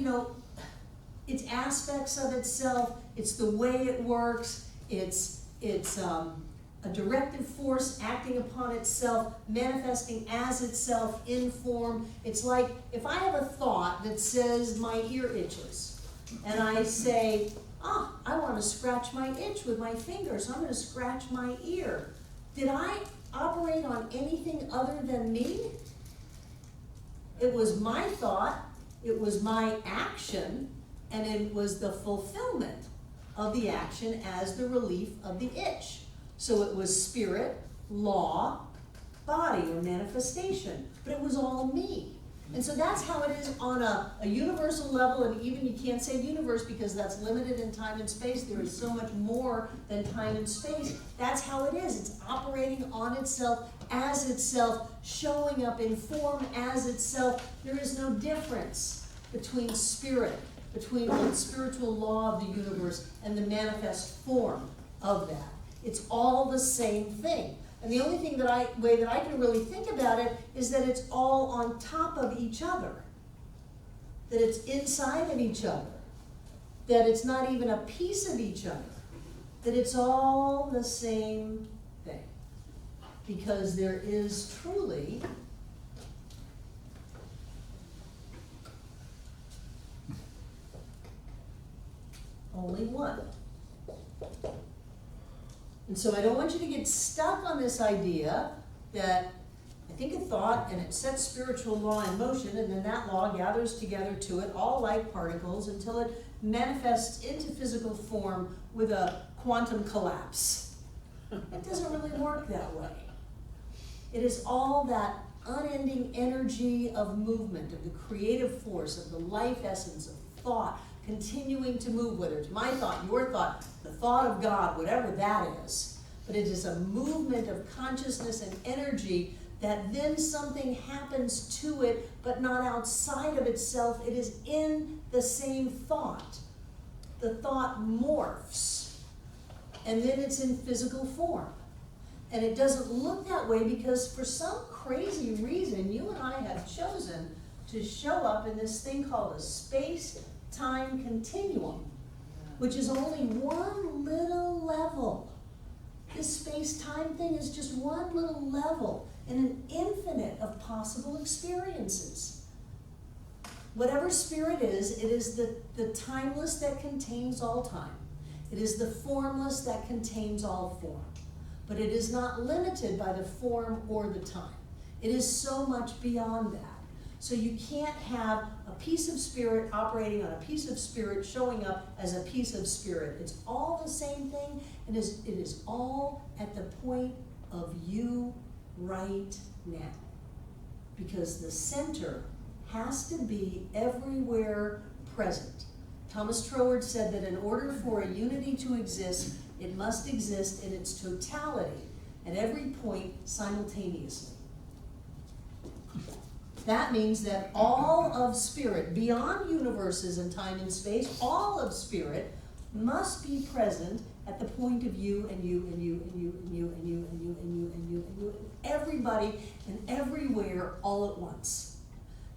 it's aspects of itself, it's the way it works, it's a directive force acting upon itself, manifesting as itself in form. It's like if I have a thought that says my ear itches, and I say, I want to scratch my itch with my finger, so I'm going to scratch my ear. Did I operate on anything other than me? It was my thought, it was my action, and it was the fulfillment of the action as the relief of the itch. So it was spirit, law, body, or manifestation, but it was all me. And so that's how it is on a universal level, and even you can't say universe because that's limited in time and space. There is so much more than time and space. That's how it is. It's operating on itself, as itself, showing up in form as itself. There is no difference between spirit, between the spiritual law of the universe and the manifest form of that. It's all the same thing. And the only way that I can really think about it is that it's all on top of each other. That it's inside of each other. That it's not even a piece of each other. That it's all the same thing. Because there is truly only one. And so I don't want you to get stuck on this idea that I think a thought and it sets spiritual law in motion, and then that law gathers together to it all like particles until it manifests into physical form with a quantum collapse. It doesn't really work that way. It is all that unending energy of movement, of the creative force, of the life essence of thought, continuing to move, whether it's my thought, your thought, the thought of God, whatever that is. But it is a movement of consciousness and energy that then something happens to it, but not outside of itself. It is in the same thought. The thought morphs, and then it's in physical form. And it doesn't look that way because for some crazy reason, you and I have chosen to show up in this thing called a space-time continuum, which is only one little level. This space-time thing is just one little level in an infinite of possible experiences. Whatever spirit is, it is the timeless that contains all time. It is the formless that contains all form. But it is not limited by the form or the time. It is so much beyond that. So you can't have a piece of spirit operating on a piece of spirit showing up as a piece of spirit. It's all the same thing, and it is all at the point of you right now. Because the center has to be everywhere present. Thomas Troward said that in order for a unity to exist, it must exist in its totality at every point simultaneously. That means that all of spirit, beyond universes and time and space, all of spirit must be present at the point of you and you and you and you and you and you and you and you and you and you and everybody and everywhere all at once.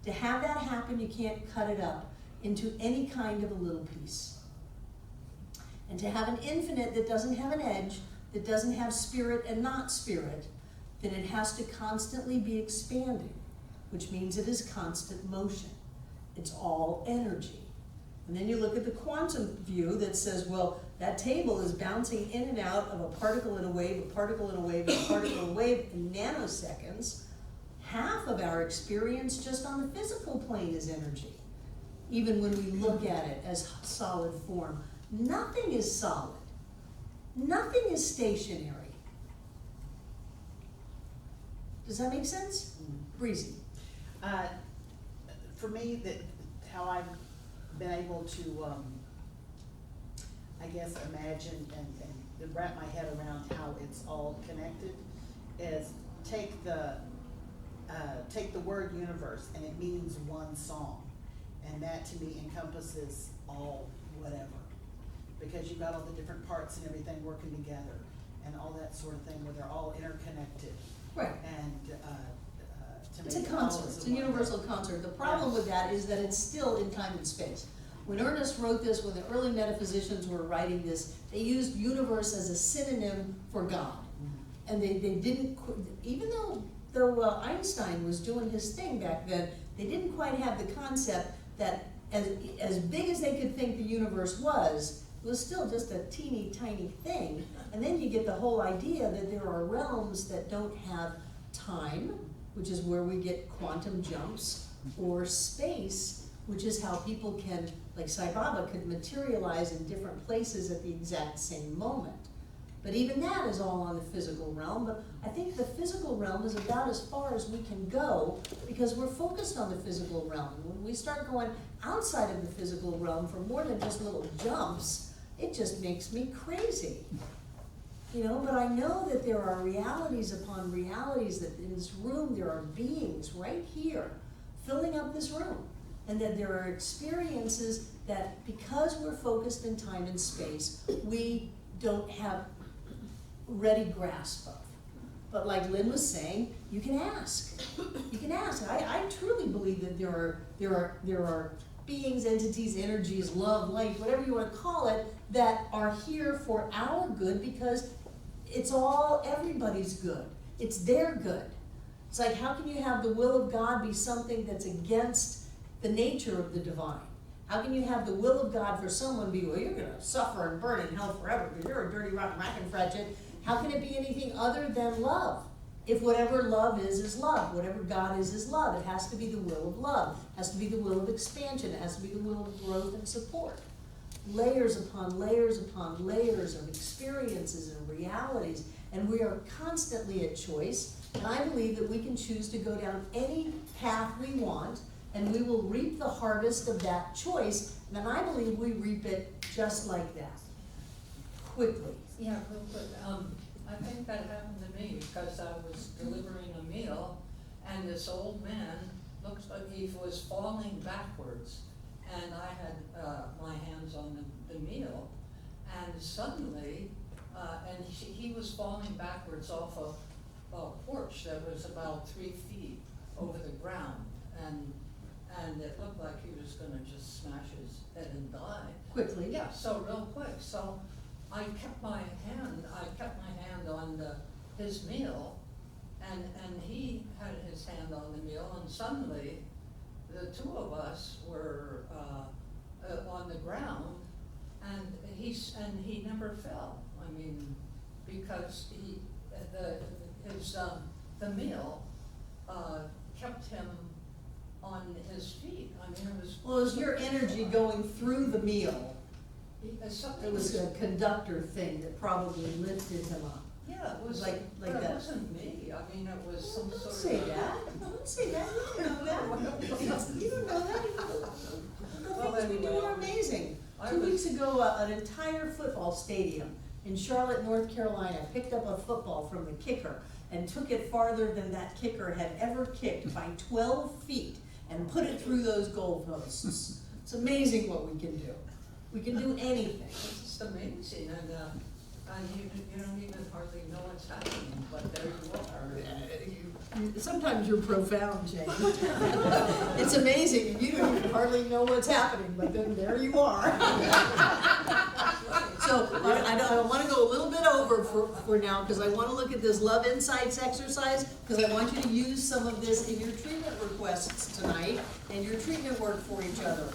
To have that happen, you can't cut it up into any kind of a little piece. And to have an infinite that doesn't have an edge, that doesn't have spirit and not spirit, then it has to constantly be expanding, which means it is constant motion. It's all energy. And then you look at the quantum view that says, well, that table is bouncing in and out of a particle in a wave, a particle in a wave, a particle in a wave in nanoseconds. Half of our experience just on the physical plane is energy, even when we look at it as solid form. Nothing is solid. Nothing is stationary. Does that make sense? Breezy. For me, how I've been able to, I guess, imagine and wrap my head around how it's all connected is take the word universe, and it means one song, and that to me encompasses all whatever, because you've got all the different parts and everything working together and all that sort of thing where they're all interconnected. Right. And to It's a make it all concert, as it's a one universal thing. concert. The problem with that is that it's still in time and space. When Ernest wrote this, when the early metaphysicians were writing this, they used universe as a synonym for God. And they didn't, even though Einstein was doing his thing back then, they didn't quite have the concept that as big as they could think the universe was, it was still just a teeny tiny thing. And then you get the whole idea that there are realms that don't have time, which is where we get quantum jumps, or space, which is how people can, like Sai Baba, could materialize in different places at the exact same moment. But even that is all on the physical realm, but I think the physical realm is about as far as we can go because we're focused on the physical realm. When we start going outside of the physical realm for more than just little jumps, it just makes me crazy. You know, but I know that there are realities upon realities, that in this room there are beings right here filling up this room. And that there are experiences that because we're focused in time and space, we don't have ready grasp of. But like Lynn was saying, you can ask. You can ask. I truly believe that there are beings, entities, energies, love, light, whatever you want to call it, that are here for our good because it's all everybody's good. It's their good. It's like, how can you have the will of God be something that's against the nature of the divine? How can you have the will of God for someone be, well, you're going to suffer and burn in hell forever because you're a dirty, rotten rackenfratchet? How can it be anything other than love? If whatever love is love, whatever God is love. It has to be the will of love. It has to be the will of expansion. It has to be the will of growth and support. Layers upon layers upon layers of experiences and realities. And we are constantly at choice. And I believe that we can choose to go down any path we want, and we will reap the harvest of that choice. And I believe we reap it just like that, quickly. Yeah, real quick, I think that happened to me because I was delivering a meal and this old man looks like he was falling backwards and I had my hands on the meal and suddenly, and he was falling backwards off a porch that was about 3 feet over the ground and it looked like he was gonna just smash his head and die. Quickly. Yeah, so real quick, so I kept my hand on his meal, and he had his hand on the meal, and suddenly, the two of us were, on the ground, and he never fell. I mean, because the meal, kept him on his feet. I mean, it was. Well, it was your energy going through the meal. Something It was a conductor thing that probably lifted him up. Yeah, it was like but that. it wasn't me, I mean, it was some Don't sort of. say that. Don't say that. You don't know that. You don't know that. The Well, things we do anyway, are amazing. I 2 was- weeks ago, an entire football stadium in Charlotte, North Carolina, picked up a football from the kicker and took it farther than that kicker had ever kicked by 12 feet and put it through those goalposts. It's amazing what we can do. We can do anything. It's just amazing, and you don't even hardly know what's happening, but there you are. Sometimes you're profound, Jane. It's amazing, and you don't even hardly know what's happening, but then there you are. So I want to go a little bit over for now, because I want to look at this Love Insights exercise, because I want you to use some of this in your treatment requests tonight and your treatment work for each other.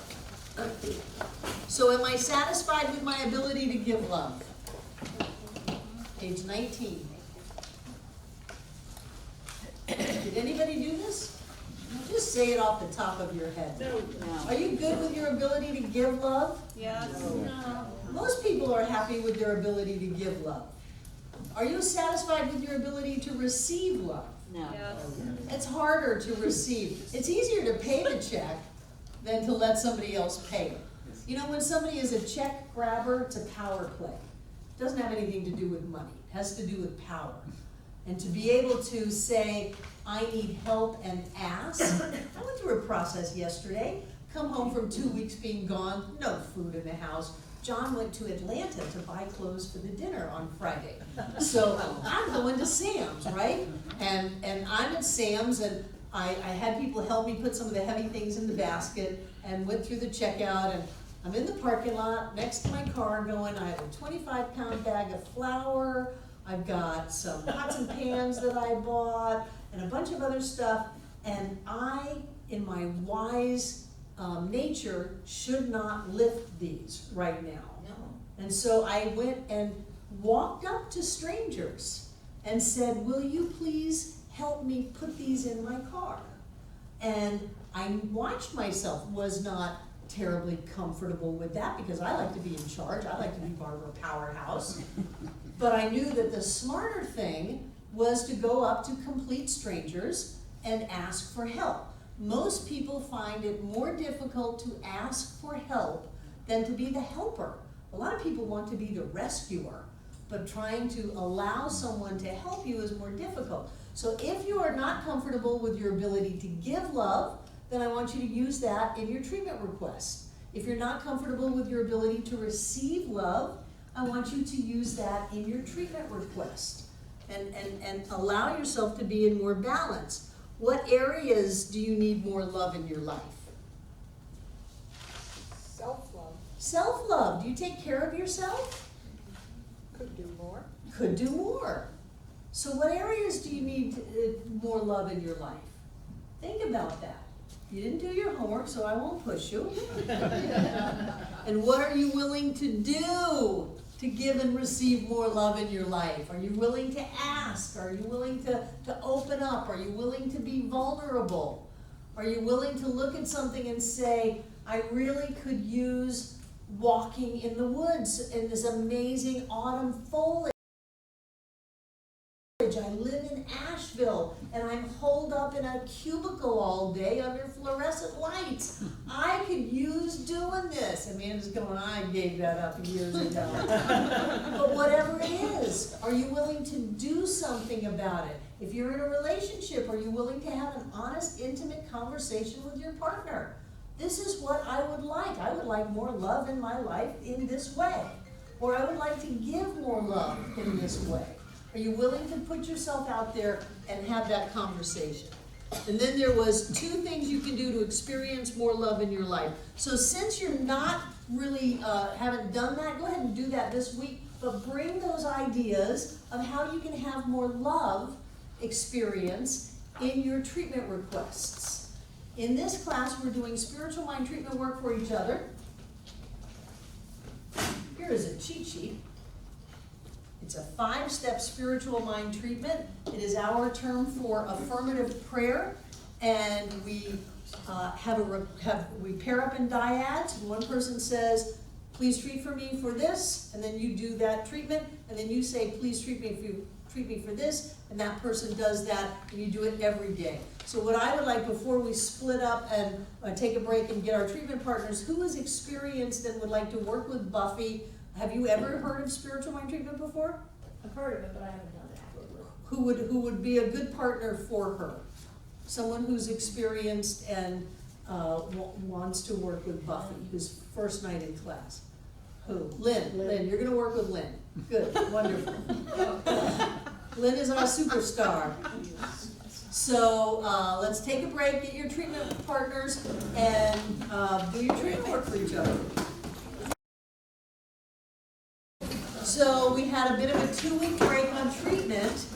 So am I satisfied with my ability to give love? Page 19. Did anybody do this? Just say it off the top of your head. No. Are you good with your ability to give love? Yes. No. Most people are happy with their ability to give love. Are you satisfied with your ability to receive love? No. It's harder to receive. It's easier to pay the check than to let somebody else pay it. You know, when somebody is a check grabber, it's a power play. It doesn't have anything to do with money. It has to do with power. And to be able to say, I need help and ask. I went through a process yesterday. Come home from 2 weeks being gone, no food in the house. John went to Atlanta to buy clothes for the dinner on Friday. So I'm going to Sam's, right? And I'm at Sam's, and I had people help me put some of the heavy things in the basket and went through the checkout, and I'm in the parking lot next to my car going, I have a 25-pound bag of flour, I've got some pots and pans that I bought, and a bunch of other stuff, and I, in my wise nature, should not lift these right now. No. And so I went and walked up to strangers and said, will you please help me put these in my car? And I watched myself, was not terribly comfortable with that because I like to be in charge. I like to be Barbara Powerhouse. But I knew that the smarter thing was to go up to complete strangers and ask for help. Most people find it more difficult to ask for help than to be the helper. A lot of people want to be the rescuer, but trying to allow someone to help you is more difficult. So if you are not comfortable with your ability to give love, then I want you to use that in your treatment request. If you're not comfortable with your ability to receive love, I want you to use that in your treatment request and allow yourself to be in more balance. What areas do you need more love in your life? Self-love, Self-love. Do you take care of yourself? could do more. Could do more. So what areas do you need more love in your life? Think about that. You didn't do your homework, so I won't push you. And what are you willing to do to give and receive more love in your life? Are you willing to ask? Are you willing to open up? Are you willing to be vulnerable? Are you willing to look at something and say, I really could use walking in the woods in this amazing autumn foliage? I live in Asheville and I'm holed up in a cubicle all day under fluorescent lights. I could use doing this. Amanda's going, I gave that up years ago. But whatever it is, are you willing to do something about it? If you're in a relationship, are you willing to have an honest, intimate conversation with your partner? This is what I would like. I would like more love in my life in this way. Or I would like to give more love in this way. Are you willing to put yourself out there and have that conversation? And then there was 2 things you can do to experience more love in your life. So since you're not really, haven't done that, go ahead and do that this week, but bring those ideas of how you can have more love experience in your treatment requests. In this class, we're doing spiritual mind treatment work for each other. Here is a cheat sheet. It's a 5-step spiritual mind treatment. It is our term for affirmative prayer, and we we pair up in dyads. And one person says, "Please treat for me for this," and then you do that treatment, and then you say, "Please treat me for this," and that person does that, and you do it every day. So what I would like before we split up and take a break and get our treatment partners, who is experienced and would like to work with Buffy Have you ever heard of spiritual mind treatment before? I've heard of it, but I haven't done it actively. Who would be a good partner for her? Someone who's experienced and wants to work with Buffy, who's first night in class. Who? Lynn, you're gonna work with Lynn. Good, wonderful. Lynn is our superstar. So, let's take a break, get your treatment partners, and do your treatment work for each other. So, we had a bit of a 2-week break on treatment.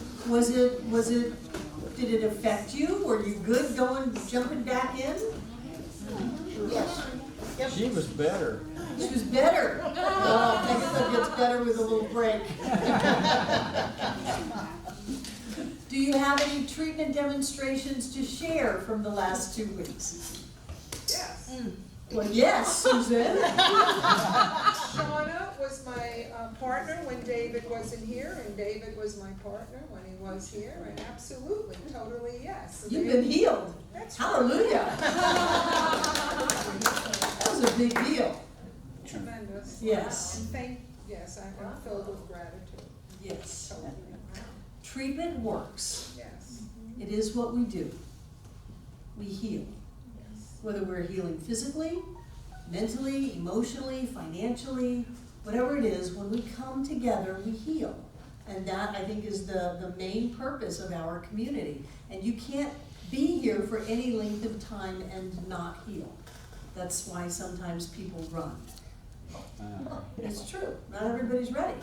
Did it affect you? Were you good jumping back in? Yes. Yep. She was better. She was better. Oh, I guess it gets better with a little break. Do you have any treatment demonstrations to share from the last 2 weeks? Yes. Well, yes, Susan. Shauna was my partner when David wasn't here, and David was my partner when he was here, and absolutely, totally, yes. So You've they- been healed. That's Hallelujah. That was a big deal. tremendous. Yes. And yes, I'm filled with gratitude, Yes. totally, Treatment works. yes. It is what we do. We heal. Whether we're healing physically, mentally, emotionally, financially, whatever it is, when we come together, we heal. And that, I think, is the main purpose of our community. And you can't be here for any length of time and not heal. That's why sometimes people run. It's true, not everybody's ready.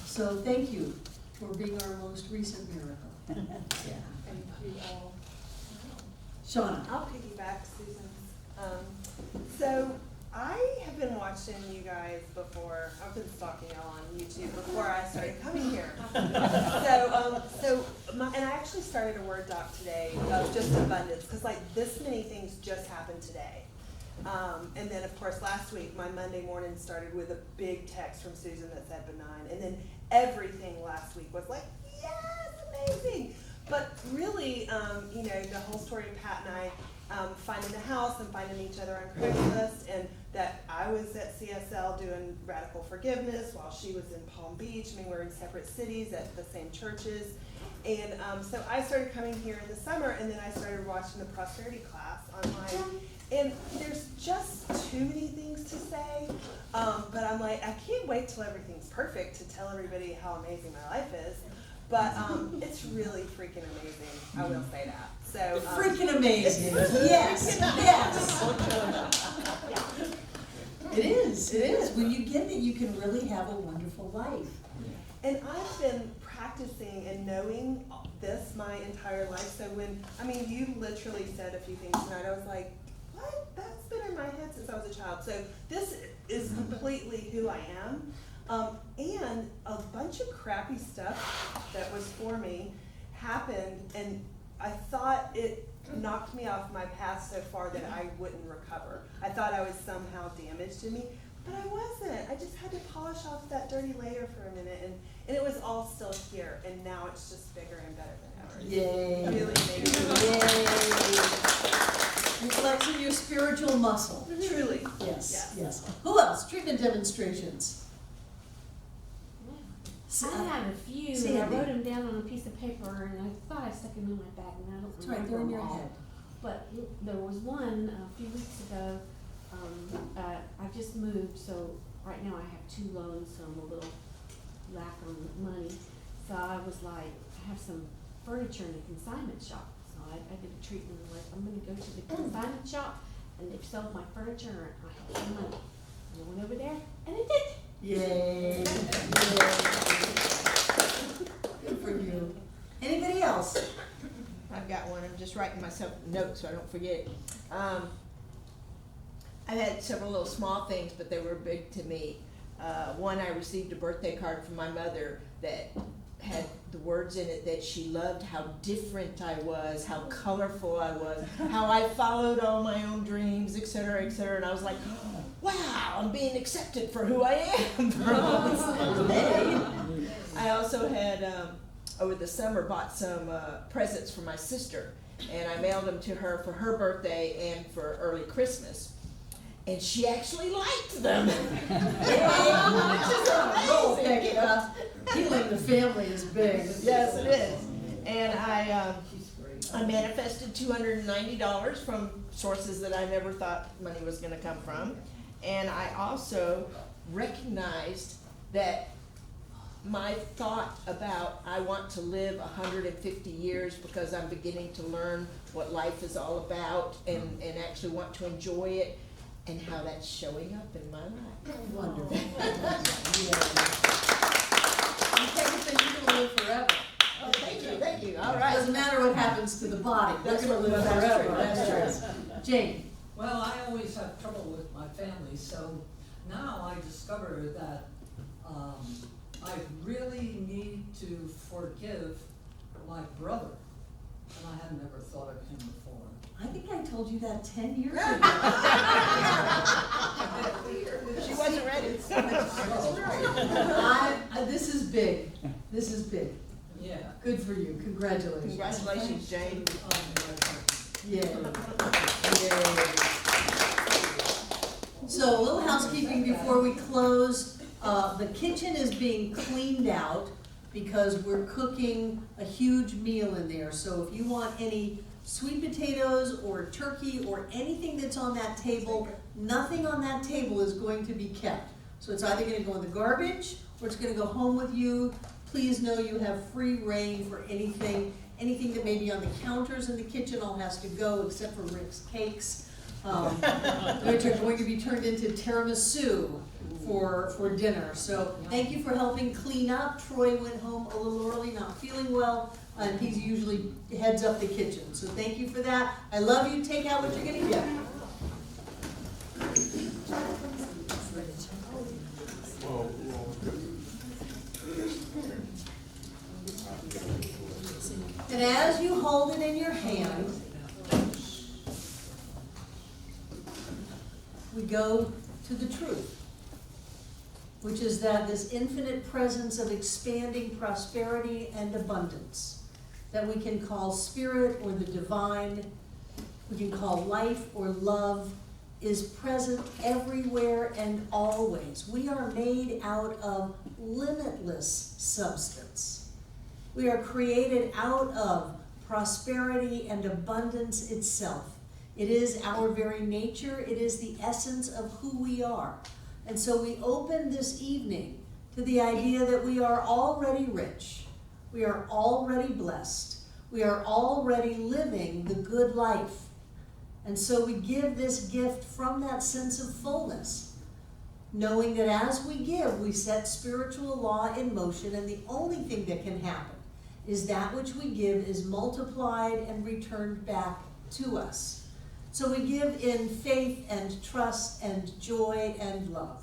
So thank you for being our most recent miracle. Yeah. Thank you all. Shauna. I'll piggyback Susan's. So I have been watching you guys before. I've been stalking y'all on YouTube before I started coming here. And I actually started a Word doc today of just abundance, because like this many things just happened today. And then of course last week my Monday morning started with a big text from Susan that said benign, and then everything last week was like, yes, amazing. But really, the whole story of Pat and I finding a house and finding each other on Craigslist, and that I was at CSL doing radical forgiveness while she was in Palm Beach. I mean, we're in separate cities at the same churches. And so I started coming here in the summer, and then I started watching the prosperity class online. And there's just too many things to say, but I'm like, I can't wait till everything's perfect to tell everybody how amazing my life is. But it's really freaking amazing. I will say that. So Freaking amazing. Yes, yes. It is. When you get it, you can really have a wonderful life. And I've been practicing and knowing this my entire life. So you literally said a few things tonight. I was like, what? That's been in my head since I was a child. So this is completely who I am. And a bunch of crappy stuff that was for me happened, and I thought it knocked me off my path so far that I wouldn't recover. I thought I was somehow damaged in me, but I wasn't. I just had to polish off that dirty layer for a minute, and it was all still here, and now it's just bigger and better than ever. Yay. It's really amazing. Yay. Flexing your spiritual muscle. Truly. Yes. Who else? Treatment demonstrations. I have a few, and I Sandy. wrote them down on a piece of paper, and I thought I stuck them in my bag, and I don't It's right remember there in them your all. head. But there was one a few weeks ago, I just moved, so right now I have 2 loans, so I'm a little lack on money. So I was like, I have some furniture in a consignment shop, so I did a treatment, like, I'm gonna go to the consignment shop, and they've sold my furniture, and I have some money. And I went over there, and it did. Yay. Good for you. Anybody else? I've got one. I'm just writing myself notes so I don't forget. I've had several little small things, but they were big to me. One, I received a birthday card from my mother that had the words in it that she loved how different I was, how colorful I was, how I followed all my own dreams, et cetera, and I was like, wow, I'm being accepted for who I am for all this day. I also had, over the summer, bought some presents for my sister, and I mailed them to her for her birthday and for early Christmas. and she actually liked them. Roll, Peggy, huh? Healing the family is big. Yes, it is. And I manifested $290 from sources that I never thought money was gonna come from. And I also recognized that my thought about I want to live 150 years because I'm beginning to learn what life is all about and actually want to enjoy it, and how that's showing up in my life. Wonderful. You Peggy said you're gonna live forever. Oh, thank you, all right. Doesn't matter what happens to the body, we're That's gonna live true. forever, That's that's true. true. Jane? Well, I always have trouble with my family, so now I discover that I really need to forgive my brother, and I had never thought of him before. I think I told you that 10 years ago. She wasn't ready. This is big, this is big. Yeah. Good for you, congratulations. Congratulations, Jane. Yay. Yay. So a little housekeeping before we close. The kitchen is being cleaned out because we're cooking a huge meal in there. So if you want any sweet potatoes or turkey or anything that's on that table, nothing on that table is going to be kept. So it's either gonna go in the garbage or it's gonna go home with you. Please know you have free reign for anything that may be on the counters in the kitchen all has to go except for Rick's cakes, which are going to be turned into tiramisu for dinner. So thank you for helping clean up. Troy went home a little early, not feeling well, and he usually heads up the kitchen. So thank you for that. I love you. Take out what you're gonna get. And as you hold it in your hand, we go to the truth, which is that this infinite presence of expanding prosperity and abundance that we can call spirit or the divine, we can call life or love, is present everywhere and always. We are made out of limitless substance. We are created out of prosperity and abundance itself. It is our very nature. It is the essence of who we are. And so we open this evening to the idea that we are already rich. We are already blessed. We are already living the good life. And so we give this gift from that sense of fullness, knowing that as we give, we set spiritual law in motion, and the only thing that can happen is that which we give is multiplied and returned back to us. So we give in faith and trust and joy and love.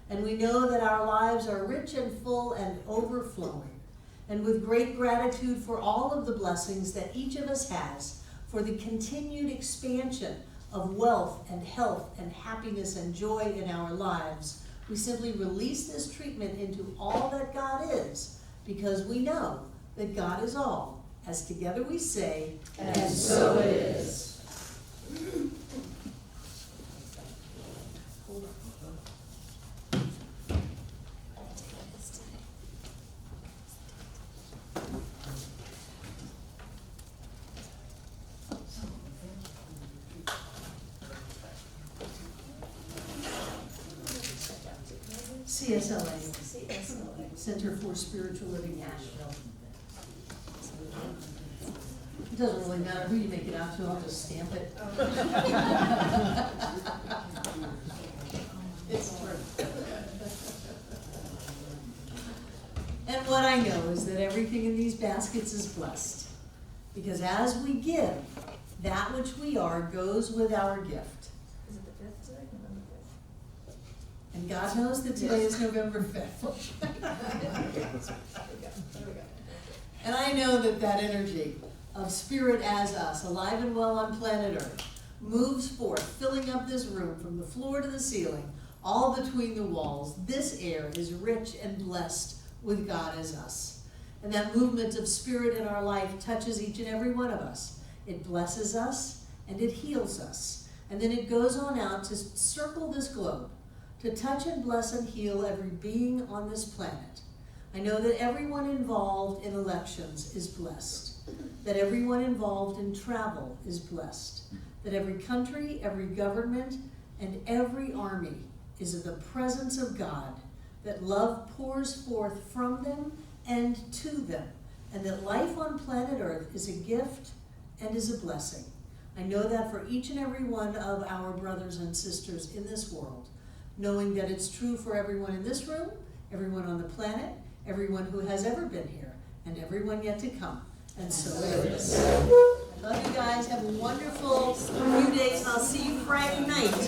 And we know that our lives are rich and full and overflowing. And with great gratitude for all of the blessings that each of us has, for the continued expansion of wealth and health and happiness and joy in our lives, we simply release this treatment into all that God is, because we know that God is all. As together we say, and so it is. CSLA, Center for Spiritual Living, Asheville. It doesn't really matter who you make it out to, I'll just stamp it. It's true. And what I know is that everything in these baskets is blessed. Because as we give, that which we are goes with our gift. Is it the 5th today? November 5th? And God knows that today is November 5th. There we go. And I know that that energy of spirit as us, alive and well on planet Earth, moves forth, filling up this room from the floor to the ceiling, all between the walls. This air is rich and blessed with God as us. And that movement of spirit in our life touches each and every one of us. It blesses us and it heals us. And then it goes on out to circle this globe, to touch and bless and heal every being on this planet. I know that everyone involved in elections is blessed, that everyone involved in travel is blessed, that every country, every government, and every army is in the presence of God, that love pours forth from them and to them, and that life on planet Earth is a gift and is a blessing. I know that for each and every one of our brothers and sisters in this world, knowing that it's true for everyone in this room, everyone on the planet, everyone who has ever been here, and everyone yet to come. And so it is. I love you guys. Have a wonderful few days, and I'll see you Friday night.